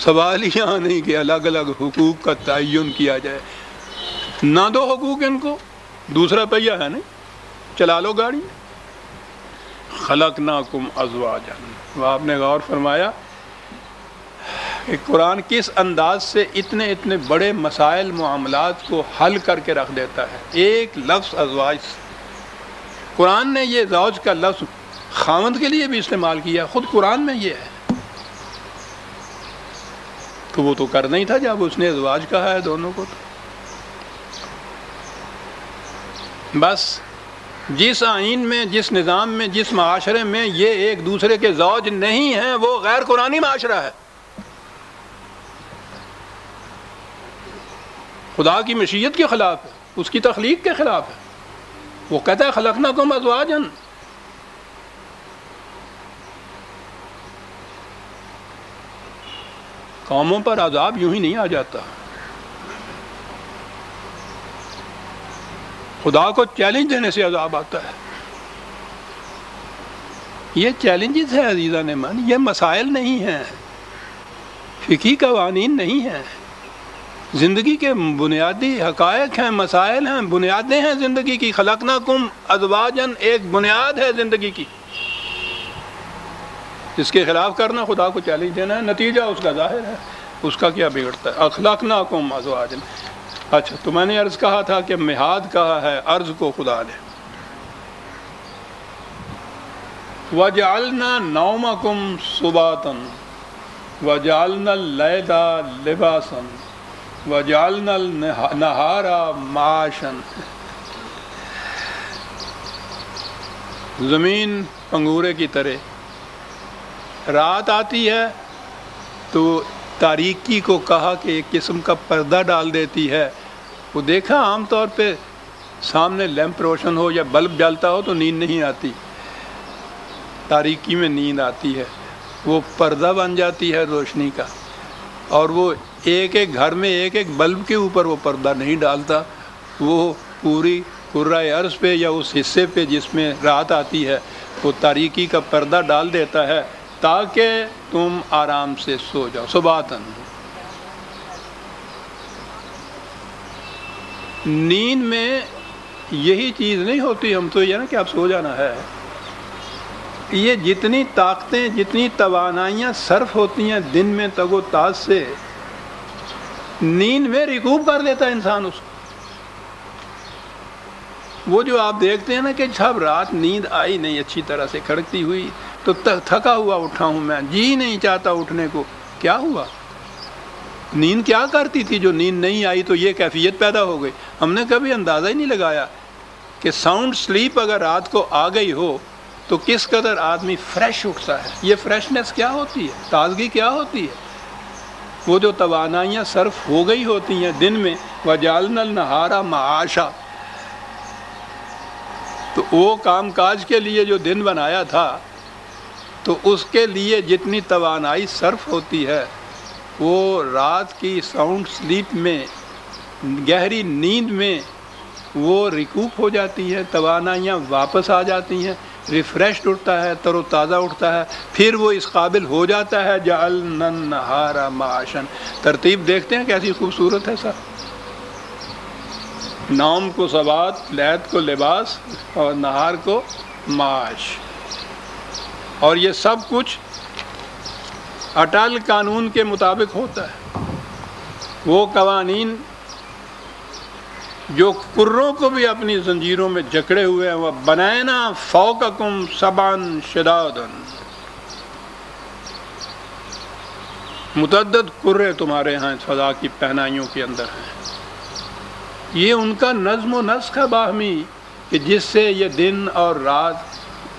سوال ہی یہاں نہیں کہ الگ الگ حقوق کا تعین کیا جائے، نہ دو حقوق ان کو، دوسرا پہیہ ہے نہیں، چلا لو گاڑی۔ خلقناکم ازواجا، وہ آپ نے غور فرمایا کہ قرآن کس انداز سے اتنے اتنے بڑے مسائل معاملات کو حل کر کے رکھ دیتا ہے ایک لفظ ازواج سے۔ قرآن نے یہ زوج کا لفظ خاوند کے لیے بھی استعمال کیا، خود قرآن میں یہ ہے، تو وہ تو کرنا ہی تھا جب اس نے ازواج کہا ہے دونوں کو۔ بس جس آئین میں، جس نظام میں، جس معاشرے میں یہ ایک دوسرے کے زوج نہیں ہیں، وہ غیر قرآنی معاشرہ ہے، خدا کی مشیت کے خلاف ہے، اس کی تخلیق کے خلاف ہے۔ وہ کہتا ہے خلقناکم ازواجا۔ قوموں پر عذاب یوں ہی نہیں آ جاتا، خدا کو چیلنج دینے سے عذاب آتا ہے۔ یہ چیلنجز ہے عزیزان من، یہ مسائل نہیں ہیں، فقہی قوانین نہیں ہیں، زندگی کے بنیادی حقائق ہیں، مسائل ہیں، بنیادیں ہیں زندگی کی۔ خلقناکم ازواجا ایک بنیاد ہے زندگی کی، اس کے خلاف کرنا خدا کو چیلنج دینا ہے، نتیجہ اس کا ظاہر ہے، اس کا کیا بگڑتا ہے۔ اخلقناکم ازواجا۔ اچھا، تو میں نے عرض کہا تھا کہ مہاد کہا ہے عرض کو خدا نے۔ وَجَعَلْنَا نَوْمَكُمْ سُبَاتًا وَجَعَلْنَا اللَّيْلَ لِبَاسًا وَجَعَلْنَا النَّهَارَ مَعَاشًا۔ زمین پنگورے کی طرح رات آتی ہے تو تاریکی کو کہا کہ ایک قسم کا پردہ ڈال دیتی ہے۔ وہ دیکھا عام طور پہ سامنے لیمپ روشن ہو یا بلب جلتا ہو تو نیند نہیں آتی، تاریکی میں نیند آتی ہے، وہ پردہ بن جاتی ہے روشنی کا، اور وہ ایک ایک گھر میں ایک ایک بلب کے اوپر وہ پردہ نہیں ڈالتا، وہ پوری کرۂ ارض پہ یا اس حصے پہ جس میں رات آتی ہے وہ تاریکی کا پردہ ڈال دیتا ہے تاکہ تم آرام سے سو جاؤ۔ سباتن، نیند میں یہی چیز نہیں ہوتی، ہم تو یہ نا کہ اب سو جانا ہے، یہ جتنی طاقتیں، جتنی توانائیاں صرف ہوتی ہیں دن میں تگ و تاز سے، نیند میں ریکوپ کر دیتا ہے انسان اس کو۔ وہ جو آپ دیکھتے ہیں نا کہ جب رات نیند آئی نہیں اچھی طرح سے کھڑکتی ہوئی تو تھکا ہوا اٹھا ہوں میں، جی نہیں چاہتا اٹھنے کو، کیا ہوا؟ نیند کیا کرتی تھی جو نیند نہیں آئی تو یہ کیفیت پیدا ہو گئی؟ ہم نے کبھی اندازہ ہی نہیں لگایا کہ ساؤنڈ سلیپ اگر رات کو آ گئی ہو تو کس قدر آدمی فریش اٹھتا ہے۔ یہ فریشنس کیا ہوتی ہے، تازگی کیا ہوتی ہے؟ وہ جو توانائیاں صرف ہو گئی ہوتی ہیں دن میں، وَجَعَلْنَا النَّهَارَ مَعَاشًا، تو وہ کام کاج کے لیے جو دن بنایا تھا تو اس کے لیے جتنی توانائی صرف ہوتی ہے وہ رات کی ساؤنڈ سلیپ میں، گہری نیند میں وہ ریکوپ ہو جاتی ہے، توانائیاں واپس آ جاتی ہیں، ریفریشڈ اٹھتا ہے، تر و تازہ اٹھتا ہے، پھر وہ اس قابل ہو جاتا ہے جعلنا النہار معاشا۔ ترتیب دیکھتے ہیں کیسی خوبصورت ہے سر، نوم کو سبات، لیت کو لباس اور نہار کو معاش، اور یہ سب کچھ اٹل قانون کے مطابق ہوتا ہے۔ وہ قوانین جو کروں کو بھی اپنی زنجیروں میں جکڑے ہوئے ہیں، وہ بنائنا فوقکم سبعا شدادا، متعدد کرے تمہارے ہاں فضا کی پہنائیوں کے اندر ہیں۔ یہ ان کا نظم و نسق ہے باہمی کہ جس سے یہ دن اور رات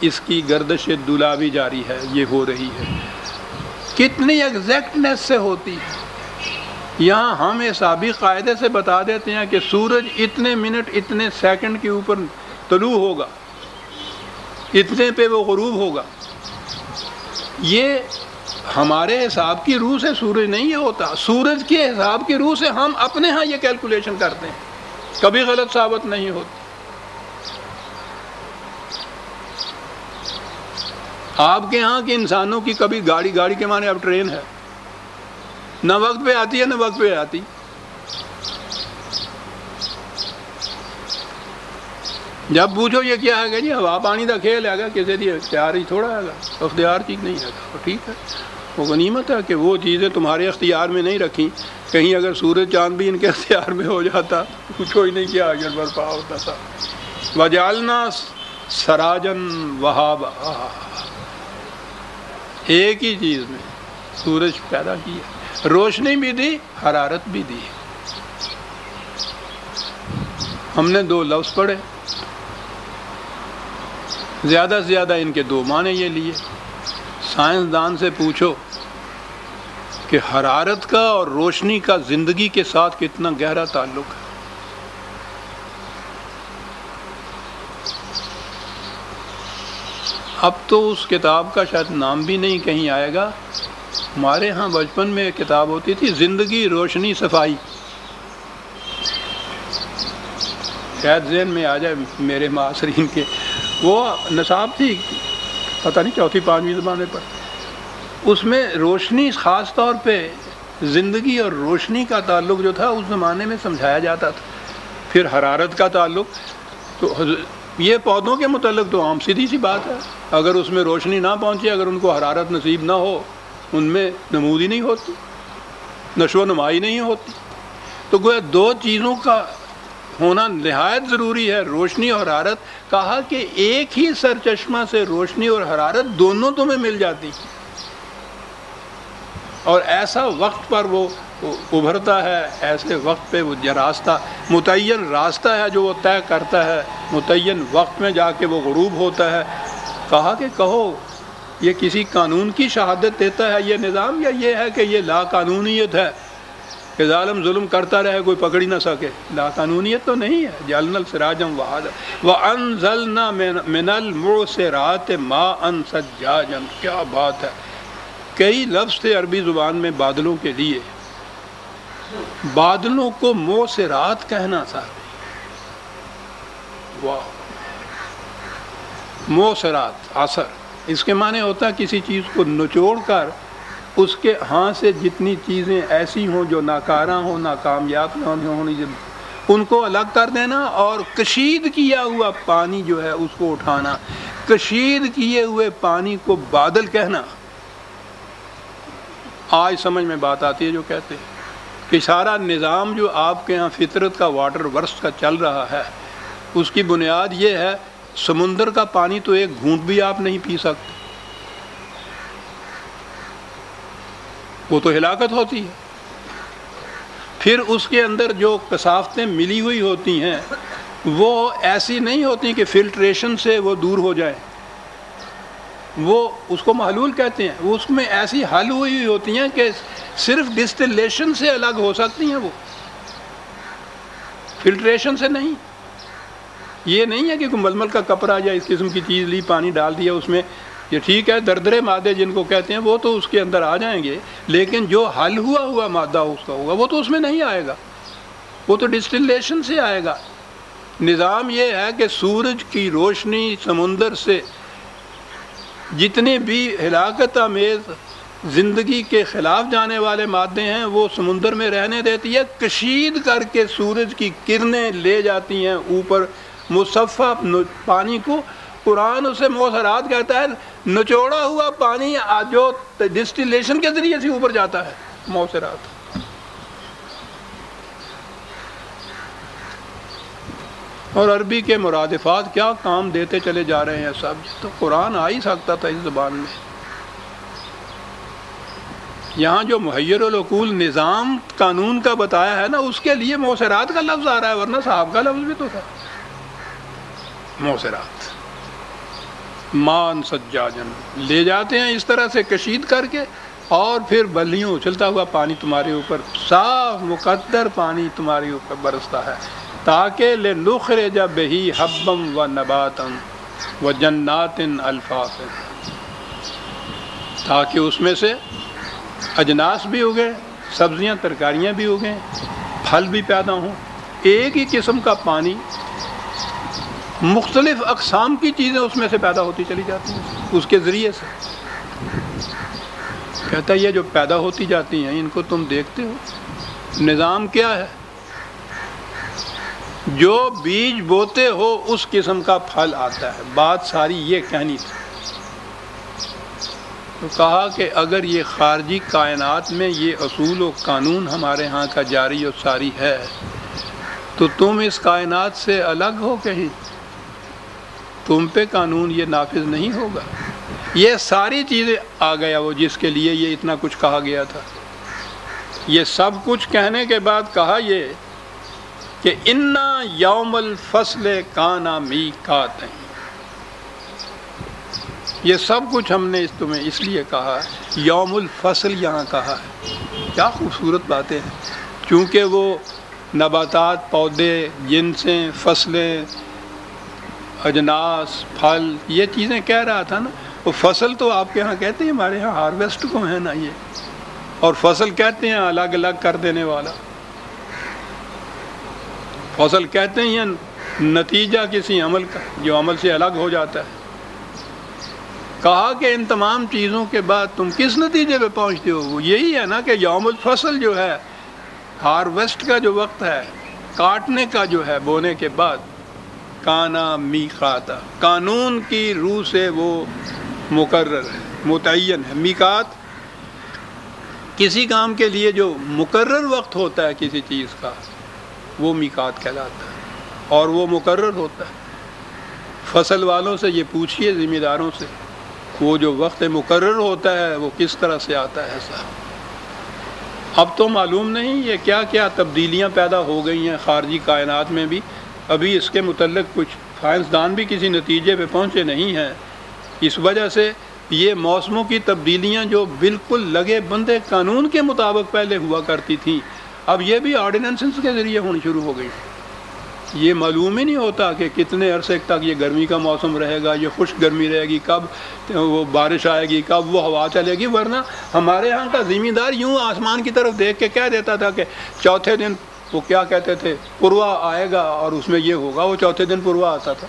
اس کی گردش دولابی جاری ہے، یہ ہو رہی ہے، کتنی ایگزیکٹنیس سے ہوتی ہے۔ یہاں ہم حسابی قاعدے سے بتا دیتے ہیں کہ سورج اتنے منٹ اتنے سیکنڈ کے اوپر طلوع ہوگا، اتنے پہ وہ غروب ہوگا۔ یہ ہمارے حساب کی روح سے سورج نہیں یہ ہوتا، سورج کے حساب کی روح سے ہم اپنے ہاں یہ کیلکولیشن کرتے ہیں، کبھی غلط ثابت نہیں ہوتی۔ آپ کے ہاں کے انسانوں کی کبھی گاڑی کے معنی اب ٹرین ہے، نہ وقت پہ آتی ہے نہ وقت پہ آتی. جب پوچھو یہ کیا ہے کہ جی ہوا پانی کا کھیل ہے گا، کسی دی اختیار ہی تھوڑا ہے گا، اختیار چیز نہیں ہے گا. ٹھیک ہے، وہ غنیمت ہے کہ وہ چیزیں تمہارے اختیار میں نہیں رکھیں. کہیں اگر سورج چاند بھی ان کے اختیار میں ہو جاتا پوچھو ہی نہیں کیا اجر برپا ہوتا تھا. وجعلنا سراجن وہابا، ایک ہی چیز میں سورج پیدا کیا، روشنی بھی دی، حرارت بھی دی. ہم نے دو لفظ پڑھے، زیادہ سے زیادہ ان کے دو معنی یہ لیے. سائنسدان سے پوچھو کہ حرارت کا اور روشنی کا زندگی کے ساتھ کتنا گہرا تعلق ہے. اب تو اس کتاب کا شاید نام بھی نہیں کہیں آئے گا. ہمارے ہاں بچپن میں ایک کتاب ہوتی تھی، زندگی روشنی صفائی. شاید ذہن میں آ جائے میرے معاصرین کے، وہ نصاب تھی پتہ نہیں چوتھی پانچویں زمانے پر. اس میں روشنی خاص طور پہ زندگی اور روشنی کا تعلق جو تھا اس زمانے میں سمجھایا جاتا تھا. پھر حرارت کا تعلق، تو یہ پودوں کے متعلق تو عام سیدھی سی بات ہے. اگر اس میں روشنی نہ پہنچے، اگر ان کو حرارت نصیب نہ ہو، ان میں نمود ہی نہیں ہوتی، نشو و نمائی نہیں ہوتی. تو گویا دو چیزوں کا ہونا نہایت ضروری ہے، روشنی اور حرارت. کہا کہ ایک ہی سرچشمہ سے روشنی اور حرارت دونوں تمہیں مل جاتی، اور ایسا وقت پر وہ ابھرتا ہے، ایسے وقت پہ وہ راستہ، متعین راستہ ہے جو وہ طے کرتا ہے، متعین وقت میں جا کے وہ غروب ہوتا ہے. کہا کہ کہو یہ کسی قانون کی شہادت دیتا ہے یہ نظام، یا یہ ہے کہ یہ لا قانونیت ہے کہ ظالم ظلم کرتا رہے کوئی پکڑ ہی نہ سکے؟ لا قانونیت تو نہیں ہے. جعلنا سراجا وہاجا وانزلنا من المعصرات ماء ثجاجا. کیا بات ہے! کئی لفظ تھے عربی زبان میں بادلوں کے لیے. بادلوں کو معصرات کہنا تھا. واہ! معصرات اثر، اس کے معنی ہوتا ہے کسی چیز کو نچوڑ کر اس کے ہاں سے جتنی چیزیں ایسی ہوں جو ناکارہ ہوں، ناکامیاب نہ ہونی، ان کو الگ کر دینا، اور کشید کیا ہوا پانی جو ہے اس کو اٹھانا. کشید کیے ہوئے پانی کو بادل کہنا. آج سمجھ میں بات آتی ہے جو کہتے ہیں کہ سارا نظام جو آپ کے ہاں فطرت کا واٹر ورس کا چل رہا ہے، اس کی بنیاد یہ ہے سمندر کا پانی تو ایک گھونٹ بھی آپ نہیں پی سکتے، وہ تو ہلاکت ہوتی ہے. پھر اس کے اندر جو کثافتیں ملی ہوئی ہوتی ہیں وہ ایسی نہیں ہوتی کہ فلٹریشن سے وہ دور ہو جائیں، وہ اس کو محلول کہتے ہیں. اس میں ایسی حل ہوئی ہوتی ہیں کہ صرف ڈسٹلیشن سے الگ ہو سکتی ہیں، وہ فلٹریشن سے نہیں. یہ نہیں ہے کہ کوئی ململ کا کپڑا یا اس قسم کی چیز لی، پانی ڈال دیا اس میں، یہ ٹھیک ہے دردرے مادے جن کو کہتے ہیں وہ تو اس کے اندر آ جائیں گے، لیکن جو حل ہوا مادہ اس کا ہوگا وہ تو اس میں نہیں آئے گا، وہ تو ڈسٹلیشن سے آئے گا. نظام یہ ہے کہ سورج کی روشنی سمندر سے جتنے بھی ہلاکت آمیز زندگی کے خلاف جانے والے مادے ہیں وہ سمندر میں رہنے دیتی ہے، کشید کر کے سورج کی کرنیں لے جاتی ہیں اوپر مصفہ پانی کو. قرآن اسے معصرات کہتا ہے، نچوڑا ہوا پانی جو ڈسٹلیشن کے ذریعے سے اوپر جاتا ہے، معصرات. اور عربی کے مرادفات کیا کام دیتے چلے جا رہے ہیں سب. تو قرآن آ ہی سکتا تھا اس زبان میں. یہاں جو محیر العقول نظام قانون کا بتایا ہے نا، اس کے لیے معصرات کا لفظ آ رہا ہے، ورنہ صاحب کا لفظ بھی تو تھا. معصرات مان سجاجن لے جاتے ہیں اس طرح سے کشید کر کے، اور پھر بلیوں اچھلتا ہوا پانی تمہارے اوپر، صاف مقدر پانی تمہارے اوپر برستا ہے، تاکہ لنخرج بہی حبا و نباتا و جنات الفافا، تاکہ اس میں سے اجناس بھی اگے، سبزیاں ترکاریاں بھی اگیں، پھل بھی پیدا ہوں. ایک ہی قسم کا پانی مختلف اقسام کی چیزیں اس میں سے پیدا ہوتی چلی جاتی ہیں اس کے ذریعے سے. کہتا ہے یہ جو پیدا ہوتی جاتی ہیں ان کو تم دیکھتے ہو، نظام کیا ہے؟ جو بیج بوتے ہو اس قسم کا پھل آتا ہے۔ بات ساری یہ کہنی تھی۔ تو کہا کہ اگر یہ خارجی کائنات میں یہ اصول و قانون ہمارے ہاں کا جاری و ساری ہے تو تم اس کائنات سے الگ ہو کہیں، تم پہ قانون یہ نافذ نہیں ہوگا۔ یہ ساری چیزیں آ گیا وہ جس کے لیے یہ اتنا کچھ کہا گیا تھا۔ یہ سب کچھ کہنے کے بعد کہا یہ کہ انا یوم الفصل کان میقاتہ، یہ سب کچھ ہم نے تمہیں اس لیے کہا، یوم الفصل یہاں کہا ہے۔ کیا خوبصورت باتیں ہیں، چونکہ وہ نباتات، پودے، جنسیں، فصلیں، اجناس، پھل، یہ چیزیں کہہ رہا تھا نا۔ وہ فصل تو آپ کے ہاں کہتے ہیں، ہمارے ہاں ہارویسٹ کو ہے نا یہ، اور فصل کہتے ہیں الگ الگ کر دینے والا، فصل کہتے ہیں نتیجہ کسی عمل کا جو عمل سے الگ ہو جاتا ہے۔ کہا کہ ان تمام چیزوں کے بعد تم کس نتیجے پہ پہنچتے ہو؟ وہ یہی ہے نا کہ یوم الفصل جو ہے، ہارویسٹ کا جو وقت ہے، کاٹنے کا جو ہے بونے کے بعد، کانا میقاتا، قانون کی روح سے وہ مقرر ہے، متعین ہے۔ میقات کسی کام کے لیے جو مقرر وقت ہوتا ہے کسی چیز کا، وہ میقات کہلاتا ہے، اور وہ مقرر ہوتا ہے۔ فصل والوں سے یہ پوچھئے، ذمہ داروں سے، وہ جو وقت مقرر ہوتا ہے وہ کس طرح سے آتا ہے صاحب؟ اب تو معلوم نہیں یہ کیا کیا تبدیلیاں پیدا ہو گئی ہیں خارجی کائنات میں بھی، ابھی اس کے متعلق کچھ سائنسدان بھی کسی نتیجے پہ پہنچے نہیں ہیں۔ اس وجہ سے یہ موسموں کی تبدیلیاں جو بالکل لگے بندے قانون کے مطابق پہلے ہوا کرتی تھیں، اب یہ بھی آرڈیننسز کے ذریعے ہونی شروع ہو گئی۔ یہ معلوم ہی نہیں ہوتا کہ کتنے عرصے تک یہ گرمی کا موسم رہے گا، یہ خشک گرمی رہے گی، کب وہ بارش آئے گی، کب وہ ہوا چلے گی۔ ورنہ ہمارے ہاں کا ذمہ دار یوں آسمان کی طرف دیکھ کے کہہ دیتا تھا کہ چوتھے دن وہ کیا کہتے تھے، پروا آئے گا اور اس میں یہ ہوگا، وہ چوتھے دن پروا آتا تھا۔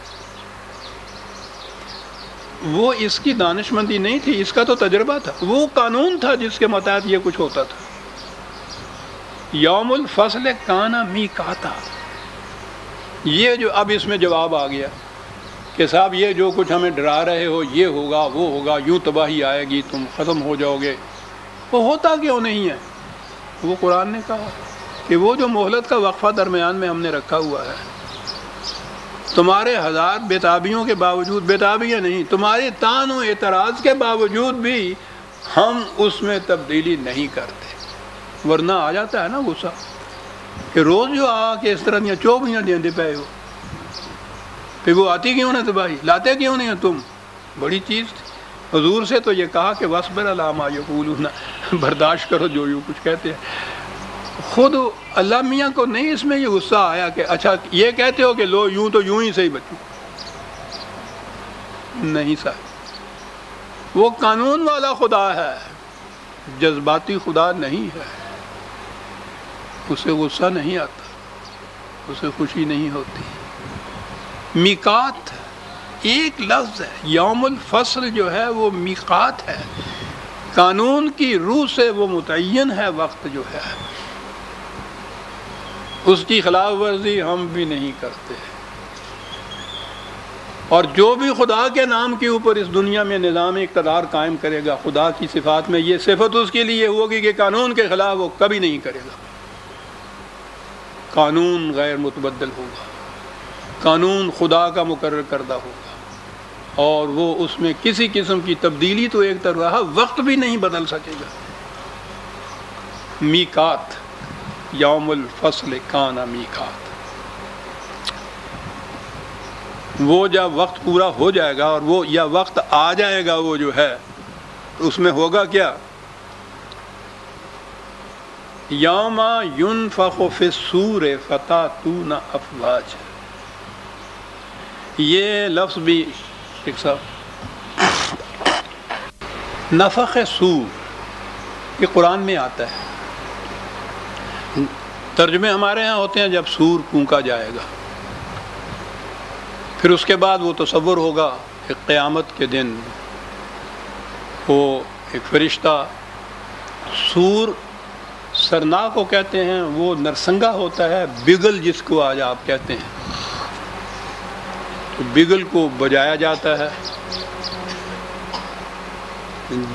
وہ اس کی دانش مندی نہیں تھی، اس کا تو تجربہ تھا، وہ قانون تھا جس کے متحد یہ کچھ ہوتا تھا۔ یوم الفصل کان میقاتا، یہ جو اب اس میں جواب آ گیا کہ صاحب یہ جو کچھ ہمیں ڈرا رہے ہو، یہ ہوگا وہ ہوگا، یوں تباہی آئے گی، تم ختم ہو جاؤ گے، وہ ہوتا کیوں نہیں ہے؟ وہ قرآن نے کہا کہ وہ جو مہلت کا وقفہ درمیان میں ہم نے رکھا ہوا ہے، تمہارے ہزار بےتابیوں کے باوجود، بےتابیاں نہیں، تمہاری طعن و اعتراض کے باوجود بھی ہم اس میں تبدیلی نہیں کرتے۔ ورنہ آ جاتا ہے نا غصہ کہ روز جو آ کے اس طرح دیا چوبیاں دیندے پے ہو، پھر وہ آتی کیوں نہ تباہی، لاتے کیوں نہیں ہو تم؟ بڑی چیز تھی۔ حضور سے تو یہ کہا کہ وَاصْبِرْ عَلَىٰ مَا يَقُولُونَ، برداشت کرو جو یوں کچھ کہتے ہیں۔ خود اللہ میاں کو نہیں اس میں یہ غصہ آیا کہ اچھا یہ کہتے ہو کہ لو یوں تو یوں ہی صحیح بچوں، نہیں صاحب، وہ قانون والا خدا ہے، جذباتی خدا نہیں ہے، اسے غصہ نہیں آتا، اسے خوشی نہیں ہوتی۔ میقات ایک لفظ ہے، یوم الفصل جو ہے وہ میقات ہے، قانون کی روح سے وہ متعین ہے وقت جو ہے، اس کی خلاف ورزی ہم بھی نہیں کرتے۔ اور جو بھی خدا کے نام کے اوپر اس دنیا میں نظام اقتدار قائم کرے گا، خدا کی صفات میں یہ صفت اس کے لیے ہوگی کہ قانون کے خلاف وہ کبھی نہیں کرے گا۔ قانون غیر متبدل ہوگا، قانون خدا کا مقرر کردہ ہوگا، اور وہ اس میں کسی قسم کی تبدیلی تو ایک طرح وقت بھی نہیں بدل سکے گا۔ میقات، یوم الفصل کان میقات، وہ جب وقت پورا ہو جائے گا اور وہ یا وقت آ جائے گا، وہ جو ہے اس میں ہوگا کیا؟ یوم ینفخ فی الصور فتأتون افواجا، یہ لفظ بھی ایک صاحب نفخ صور یہ قرآن میں آتا ہے، ترجمے ہمارے ہاں ہوتے ہیں جب سور پھونکا جائے گا، پھر اس کے بعد وہ تصور ہوگا کہ قیامت کے دن وہ ایک فرشتہ سور سرنا کو کہتے ہیں، وہ نرسنگا ہوتا ہے، بگل جس کو آج آپ کہتے ہیں، تو بگل کو بجایا جاتا ہے۔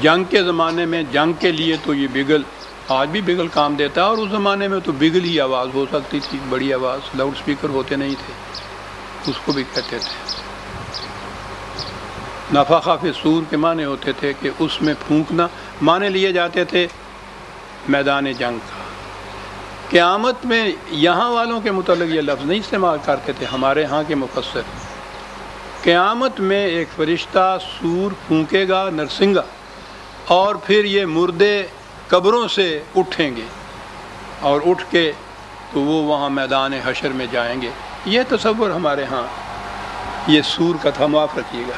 جنگ کے زمانے میں جنگ کے لیے تو یہ بگل، آج بھی بگل کام دیتا ہے، اور اس زمانے میں تو بگل ہی آواز ہو سکتی تھی، بڑی آواز، لاؤڈ سپیکر ہوتے نہیں تھے، اس کو بھی کہتے تھے۔ نفخ فی الصور کے معنی ہوتے تھے کہ اس میں پھونکنا، معنی لیے جاتے تھے میدان جنگ کا۔ قیامت میں یہاں والوں کے متعلق یہ لفظ نہیں استعمال کرتے تھے، ہمارے ہاں کے مفسر۔ قیامت میں ایک فرشتہ سور پھونکے گا، نرسنگا، اور پھر یہ مردے قبروں سے اٹھیں گے، اور اٹھ کے تو وہ وہاں میدان حشر میں جائیں گے۔ یہ تصور ہمارے ہاں یہ سور کا تھا، معاف رکھیے گا۔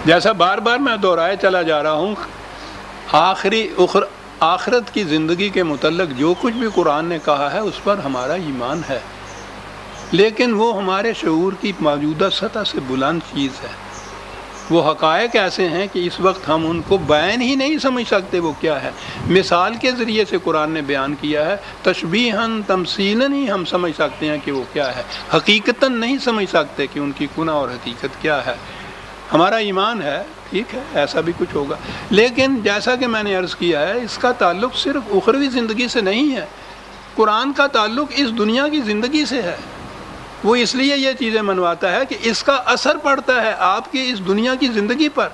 جیسا بار بار میں دہرائے چلا جا رہا ہوں، آخرت کی زندگی کے متعلق جو کچھ بھی قرآن نے کہا ہے اس پر ہمارا ایمان ہے، لیکن وہ ہمارے شعور کی موجودہ سطح سے بلند چیز ہے۔ وہ حقائق ایسے ہیں کہ اس وقت ہم ان کو بیان ہی نہیں سمجھ سکتے وہ کیا ہے۔ مثال کے ذریعے سے قرآن نے بیان کیا ہے، تشبیہاً تمثیلاً ہی ہم سمجھ سکتے ہیں کہ وہ کیا ہے، حقیقتاً نہیں سمجھ سکتے کہ ان کی کنہ اور حقیقت کیا ہے۔ ہمارا ایمان ہے، ٹھیک ہے، ایسا بھی کچھ ہوگا، لیکن جیسا کہ میں نے عرض کیا ہے، اس کا تعلق صرف اخروی زندگی سے نہیں ہے، قرآن کا تعلق اس دنیا کی زندگی سے ہے۔ وہ اس لیے یہ چیزیں منواتا ہے کہ اس کا اثر پڑتا ہے آپ کی اس دنیا کی زندگی پر،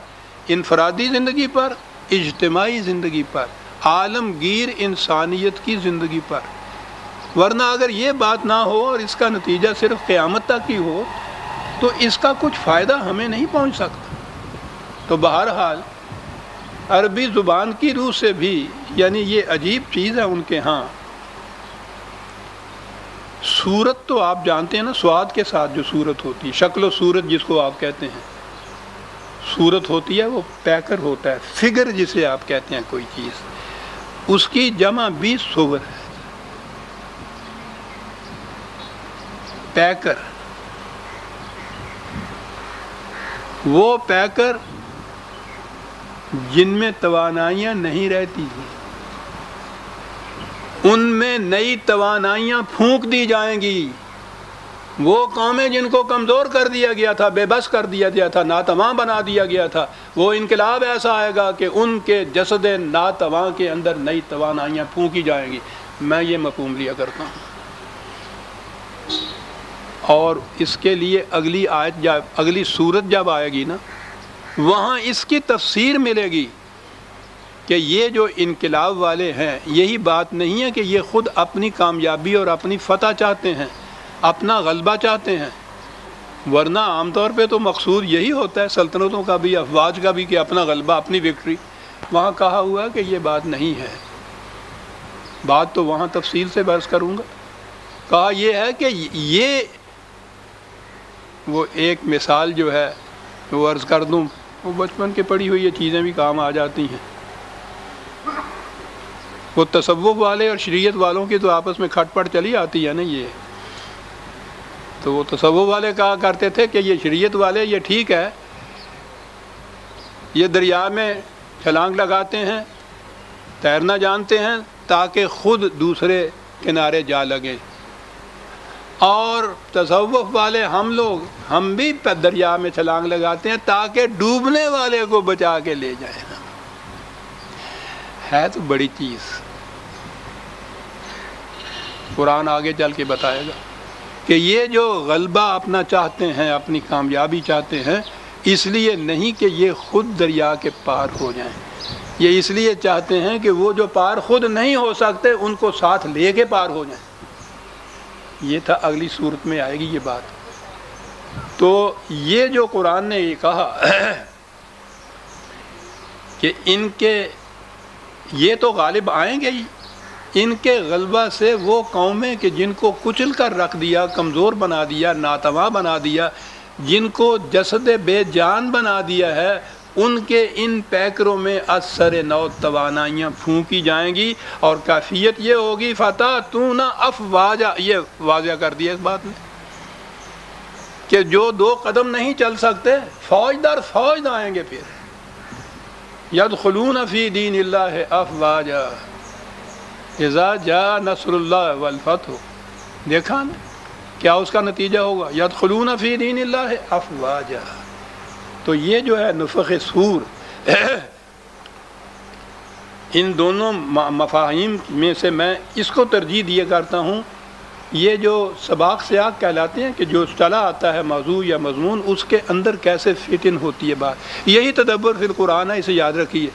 انفرادی زندگی پر، اجتماعی زندگی پر، عالمگیر انسانیت کی زندگی پر۔ ورنہ اگر یہ بات نہ ہو اور اس کا نتیجہ صرف قیامت تک ہی ہو تو اس کا کچھ فائدہ ہمیں نہیں پہنچ سکتا۔ تو بہرحال عربی زبان کی روح سے بھی، یعنی یہ عجیب چیز ہے ان کے ہاں، صورت تو آپ جانتے ہیں نا، سواد کے ساتھ جو صورت ہوتی ہے، شکل و صورت جس کو آپ کہتے ہیں، صورت ہوتی ہے، وہ پیکر ہوتا ہے، فگر جسے آپ کہتے ہیں کوئی چیز، اس کی جمع بھی صور ہے، پیکر۔ وہ پیکر جن میں توانائیاں نہیں رہتی ہیں، ان میں نئی توانائیاں پھونک دی جائیں گی۔ وہ قومیں جن کو کمزور کر دیا گیا تھا، بے بس کر دیا گیا تھا، ناتواں بنا دیا گیا تھا، وہ انقلاب ایسا آئے گا کہ ان کے جسد ناتواں کے اندر نئی توانائیاں پھونکی جائیں گی۔ میں یہ مفہوم لیا کرتا ہوں، اور اس کے لیے اگلی آیت اگلی صورت جب آئے گی نا، وہاں اس کی تفسیر ملے گی کہ یہ جو انقلاب والے ہیں، یہی بات نہیں ہے کہ یہ خود اپنی کامیابی اور اپنی فتح چاہتے ہیں، اپنا غلبہ چاہتے ہیں، ورنہ عام طور پہ تو مقصود یہی ہوتا ہے سلطنتوں کا بھی، افواج کا بھی، کہ اپنا غلبہ، اپنی وکٹری۔ وہاں کہا ہوا کہ یہ بات نہیں ہے، بات تو وہاں تفصیل سے بحث کروں گا۔ کہا یہ ہے کہ یہ وہ ایک مثال جو ہے وہ عرض کر دوں، وہ بچپن کے پڑھی ہوئی یہ چیزیں بھی کام آ جاتی ہیں۔ وہ تصوف والے اور شریعت والوں کی تو آپس میں کھٹ پٹ چلی آتی ہے نا، یہ تو وہ تصوف والے کہا کرتے تھے کہ یہ شریعت والے یہ ٹھیک ہے، یہ دریا میں چھلانگ لگاتے ہیں، تیرنا جانتے ہیں تاکہ خود دوسرے کنارے جا لگیں، اور تصوف والے ہم بھی دریا میں چھلانگ لگاتے ہیں تاکہ ڈوبنے والے کو بچا کے لے جائیں۔ ہے تو بڑی چیز، قرآن آگے چل کے بتائے گا کہ یہ جو غلبہ اپنا چاہتے ہیں، اپنی کامیابی چاہتے ہیں، اس لیے نہیں کہ یہ خود دریا کے پار ہو جائیں، یہ اس لیے چاہتے ہیں کہ وہ جو پار خود نہیں ہو سکتے ان کو ساتھ لے کے پار ہو جائیں۔ یہ تھا، اگلی صورت میں آئے گی یہ بات۔ تو یہ جو قرآن نے یہ کہا کہ ان کے یہ تو غالب آئیں گے ہی، ان کے غلبہ سے وہ قومیں کہ جن کو کچل کر رکھ دیا، کمزور بنا دیا، ناتواں بنا دیا، جن کو جسد بے جان بنا دیا ہے، ان کے ان پیکروں میں اثر نو توانائیاں پھونکی جائیں گی، اور کیفیت یہ ہوگی فتاتون افواجا، یہ واضح کر دیا اس بات میں کہ جو 2 قدم نہیں چل سکتے فوج در فوج آئیں گے، پھر یدخلون فی دین اللہ افواجا اذا جاء نصر اللہ والفتح، دیکھا نا کیا اس کا نتیجہ ہوگا، یدخلون فی دین اللہ افواجا۔ تو یہ جو ہے نفخ صور، ان دونوں مفاہیم میں سے میں اس کو ترجیح دیا کرتا ہوں، یہ جو سباق سیاق کہلاتے ہیں کہ جو چلا آتا ہے موضوع یا مضمون، اس کے اندر کیسے فٹ ان ہوتی ہے بات، یہی تدبر فی القرآن ہے، اسے یاد رکھیے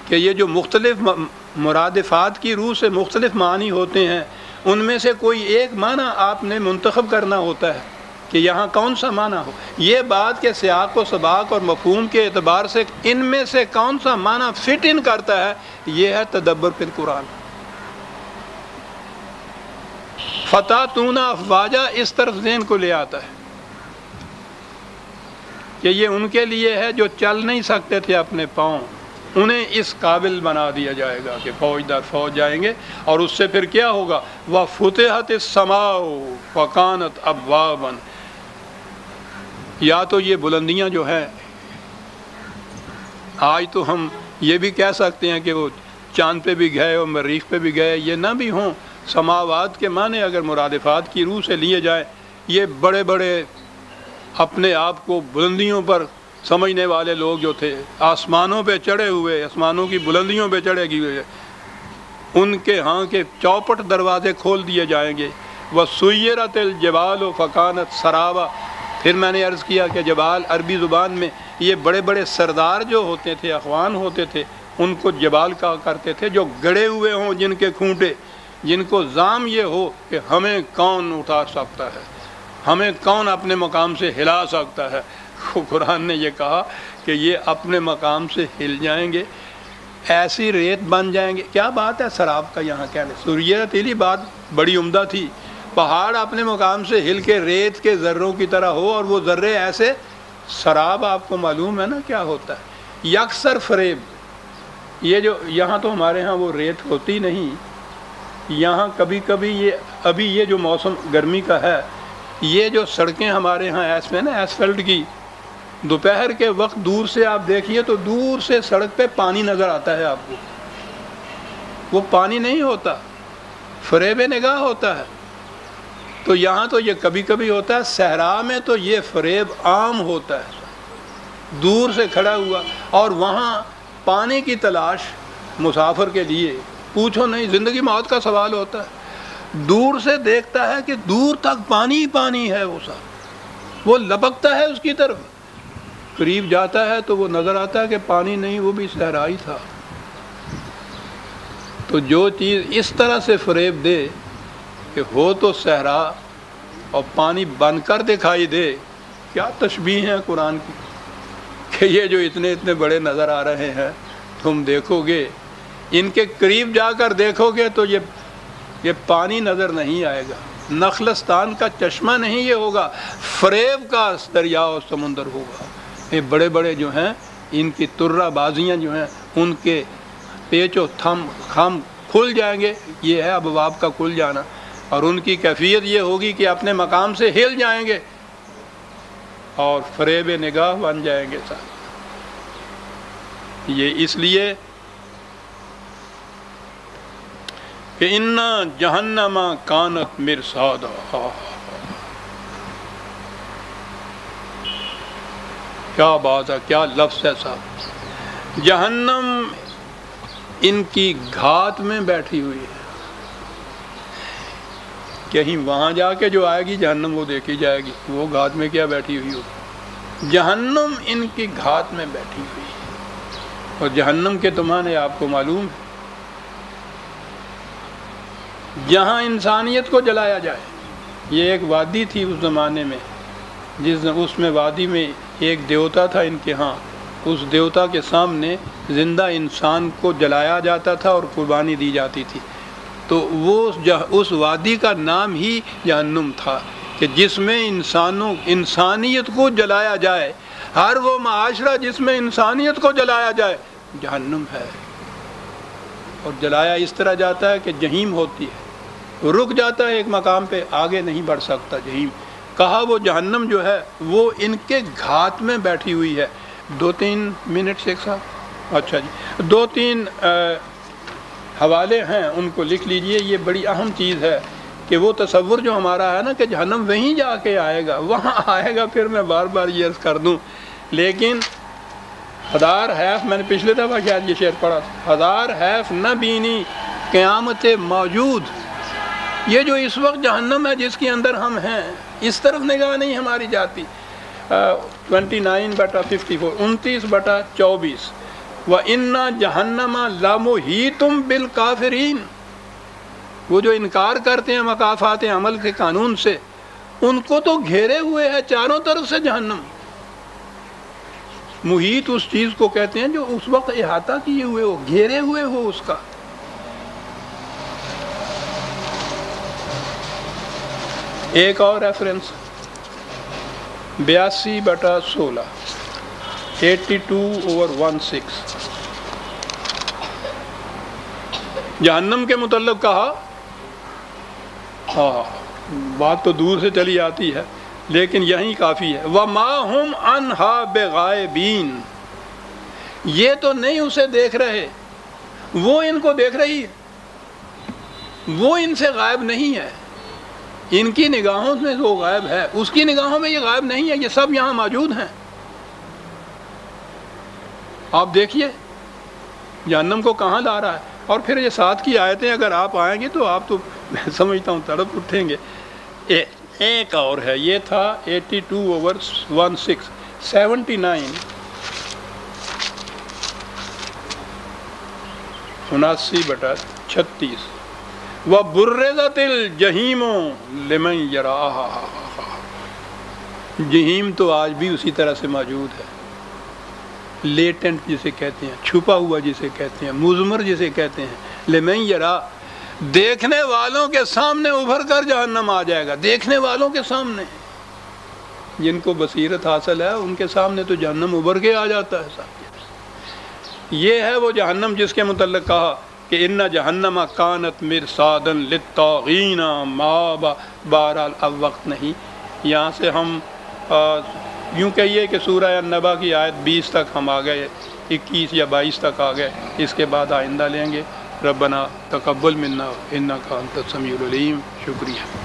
کہ یہ جو مختلف مرادفات کی روح سے مختلف معنی ہوتے ہیں، ان میں سے کوئی ایک معنی آپ نے منتخب کرنا ہوتا ہے کہ یہاں کون سا معنی ہو، یہ بات کے سیاق و سباق اور مفہوم کے اعتبار سے ان میں سے کون سا معنی فٹ ان کرتا ہے، یہ ہے تدبر فی القرآن۔ فتاتون افواجا اس طرف ذہن کو لے آتا ہے کہ یہ ان کے لیے ہے جو چل نہیں سکتے تھے اپنے پاؤں، انہیں اس قابل بنا دیا جائے گا کہ فوج در فوج جائیں گے، اور اس سے پھر کیا ہوگا، وَفُتِحَتِ السَّمَاءُ فَكَانَتْ أَبْوَابًا۔ یا تو یہ بلندیاں جو ہیں، آج تو ہم یہ بھی کہہ سکتے ہیں کہ وہ چاند پہ بھی گئے اور مریخ پہ بھی گئے، یہ نہ بھی ہوں، سماوات کے معنی اگر مرادفات کی روح سے لیے جائیں، یہ بڑے بڑے اپنے آپ کو بلندیوں پر سمجھنے والے لوگ جو تھے، آسمانوں پہ چڑھے ہوئے، آسمانوں کی بلندیوں پہ چڑھے ہوئے، ان کے ہاں کے چوپٹ دروازے کھول دیے جائیں گے۔ وَسُيِّرَتِ الْجِبَالُ فَكَانَتْ سَرَابًا۔ پھر میں نے عرض کیا کہ جبال عربی زبان میں یہ بڑے بڑے سردار جو ہوتے تھے، اخوان ہوتے تھے، ان کو جبال کہا کرتے تھے، جو گڑے ہوئے ہوں، جن کے کھونٹے، جن کو زام یہ ہو کہ ہمیں کون اٹھا سکتا ہے، ہمیں کون اپنے مقام سے ہلا سکتا ہے۔ قرآن نے یہ کہا کہ یہ اپنے مقام سے ہل جائیں گے، ایسی ریت بن جائیں گے۔ کیا بات ہے سراب کا یہاں کہنے، سوریت علی بات بڑی عمدہ تھی، پہاڑ اپنے مقام سے ہل کے ریت کے ذروں کی طرح ہو، اور وہ ذرے ایسے، سراب آپ کو معلوم ہے نا کیا ہوتا ہے، یکسر فریب۔ یہ جو یہاں تو ہمارے ہاں وہ ریت ہوتی نہیں، یہاں کبھی کبھی یہ ابھی یہ جو موسم گرمی کا ہے، یہ جو سڑکیں ہمارے ہاں ایسفلٹ کی، دوپہر کے وقت دور سے آپ دیکھیے تو دور سے سڑک پہ پانی نظر آتا ہے آپ کو، وہ پانی نہیں ہوتا، فریب نگاہ ہوتا ہے۔ تو یہاں تو یہ کبھی کبھی ہوتا ہے، صحرا میں تو یہ فریب عام ہوتا ہے، دور سے کھڑا ہوا، اور وہاں پانی کی تلاش مسافر کے لیے پوچھو نہیں، زندگی موت کا سوال ہوتا ہے۔ دور سے دیکھتا ہے کہ دور تک پانی ہی پانی ہے، وہ لپکتا ہے اس کی طرف، قریب جاتا ہے تو وہ نظر آتا ہے کہ پانی نہیں، وہ بھی صحرائی تھا۔ تو جو چیز اس طرح سے فریب دے کہ ہو تو صحرا اور پانی بن کر دکھائی دے، کیا تشبیہ ہے قرآن کی، کہ یہ جو اتنے اتنے بڑے نظر آ رہے ہیں، تم دیکھو گے، ان کے قریب جا کر دیکھو گے تو یہ پانی نظر نہیں آئے گا، نخلستان کا چشمہ نہیں یہ ہوگا، فریب کا دریا اور سمندر ہوگا۔ یہ بڑے بڑے جو ہیں، ان کی ترہ بازیاں جو ہیں، ان کے پیچ و خم کھل جائیں گے، یہ ہے ابواب کا کھل جانا، اور ان کی کیفیت یہ ہوگی کہ اپنے مقام سے ہل جائیں گے اور فریب نگاہ بن جائیں گے ساتھ۔ یہ اس لیے کہ اِنَّ جہنم کانت مرصادا، کیا بات ہے، کیا لفظ ہے صاحب، جہنم ان کی گھات میں بیٹھی ہوئی ہے۔ کہیں وہاں جا کے جو آئے گی جہنم وہ دیکھی جائے گی، وہ گھات میں کیا بیٹھی ہوئی ہوگی، جہنم ان کی گھات میں بیٹھی ہوئی ہے۔ اور جہنم کے تمانے آپ کو معلوم ہے، جہاں انسانیت کو جلایا جائے۔ یہ ایک وادی تھی اس زمانے میں، اس میں وادی میں ایک دیوتا تھا ان کے ہاں، اس دیوتا کے سامنے زندہ انسان کو جلایا جاتا تھا اور قربانی دی جاتی تھی۔ تو وہ اس وادی کا نام ہی جہنم تھا، کہ جس میں انسانیت کو جلایا جائے۔ ہر وہ معاشرہ جس میں انسانیت کو جلایا جائے جہنم ہے، اور جلایا اس طرح جاتا ہے کہ جہنم ہوتی ہے، رک جاتا ہے ایک مقام پہ، آگے نہیں بڑھ سکتا جہنم کہا۔ وہ جہنم جو ہے وہ ان کے گھات میں بیٹھی ہوئی ہے۔ 2-3 منٹ شیخ صاحب، اچھا جی 2-3 حوالے ہیں، ان کو لکھ لیجئے۔ یہ بڑی اہم چیز ہے کہ وہ تصور جو ہمارا ہے نا کہ جہنم وہیں جا کے آئے گا، وہاں آئے گا، پھر میں بار بار یہ عرض کر دوں، لیکن ہزار حیف، میں نے پچھلے دفعہ شاید یہ شعر پڑھا تھا، ہزار حیف نہ بینی قیامت موجود۔ یہ جو اس وقت جہنم ہے جس کے اندر ہم ہیں، اس طرف نگاہ نہیں ہماری جاتی۔ 29/54، 29/24، وَإِنَّ جَهَنَّمَ لَمُحِيطٌ بِالْكَافِرِينَ۔ وہ جو انکار کرتے ہیں مکافات عمل کے قانون سے، ان کو تو گھیرے ہوئے ہے چاروں طرف سے جہنم۔ محیط اس چیز کو کہتے ہیں جو اس وقت احاطہ کیے ہوئے ہو، گھیرے ہوئے ہو اس کا۔ ایک اور ریفرنس 82/16، 82/16، جہنم کے متعلق کہا، ہاں بات تو دور سے چلی آتی ہے لیکن یہیں کافی ہے۔ وَمَا هُمْ عَنْهَا بِغَائِبِينَ، یہ تو نہیں اسے دیکھ رہے، وہ ان کو دیکھ رہی ہے، وہ ان سے غائب نہیں ہے، ان کی نگاہوں میں وہ غائب ہے، اس کی نگاہوں میں یہ غائب نہیں ہے، یہ سب یہاں موجود ہیں۔ آپ دیکھیے جہنم کو کہاں لا رہا ہے، اور پھر یہ ساتھ کی آیتیں اگر آپ آئیں گے تو آپ تو میں سمجھتا ہوں تڑپ اٹھیں گے۔ ایک اور ہے، یہ تھا 82/16، 79، 79/36، وَبُرِّزَتِ الْجَحِیمُ لِمَنْ یَرَاہَا۔ جہیم تو آج بھی اسی طرح سے موجود ہے، لیٹنٹ جسے کہتے ہیں، چھپا ہوا جسے کہتے ہیں، مضمر جسے کہتے ہیں، لمن یرا، دیکھنے والوں کے سامنے ابھر کر جہنم آ جائے گا، دیکھنے والوں کے سامنے، جن کو بصیرت حاصل ہے ان کے سامنے تو جہنم ابھر کے آ جاتا ہے ساتھ۔ یہ ہے وہ جہنم جس کے متعلق کہا کہ ان جہنم کانت مرصادا للطاغین مآبا۔ بہرحال اب وقت نہیں، یہاں سے ہم یوں کہیے کہ سورہ النبا کی آیت 20 تک ہم آ گئے، 21 یا 22 تک آ گئے، اس کے بعد آئندہ لیں گے۔ ربنا تقبل منا انک انت السمیع العلیم۔ شکریہ۔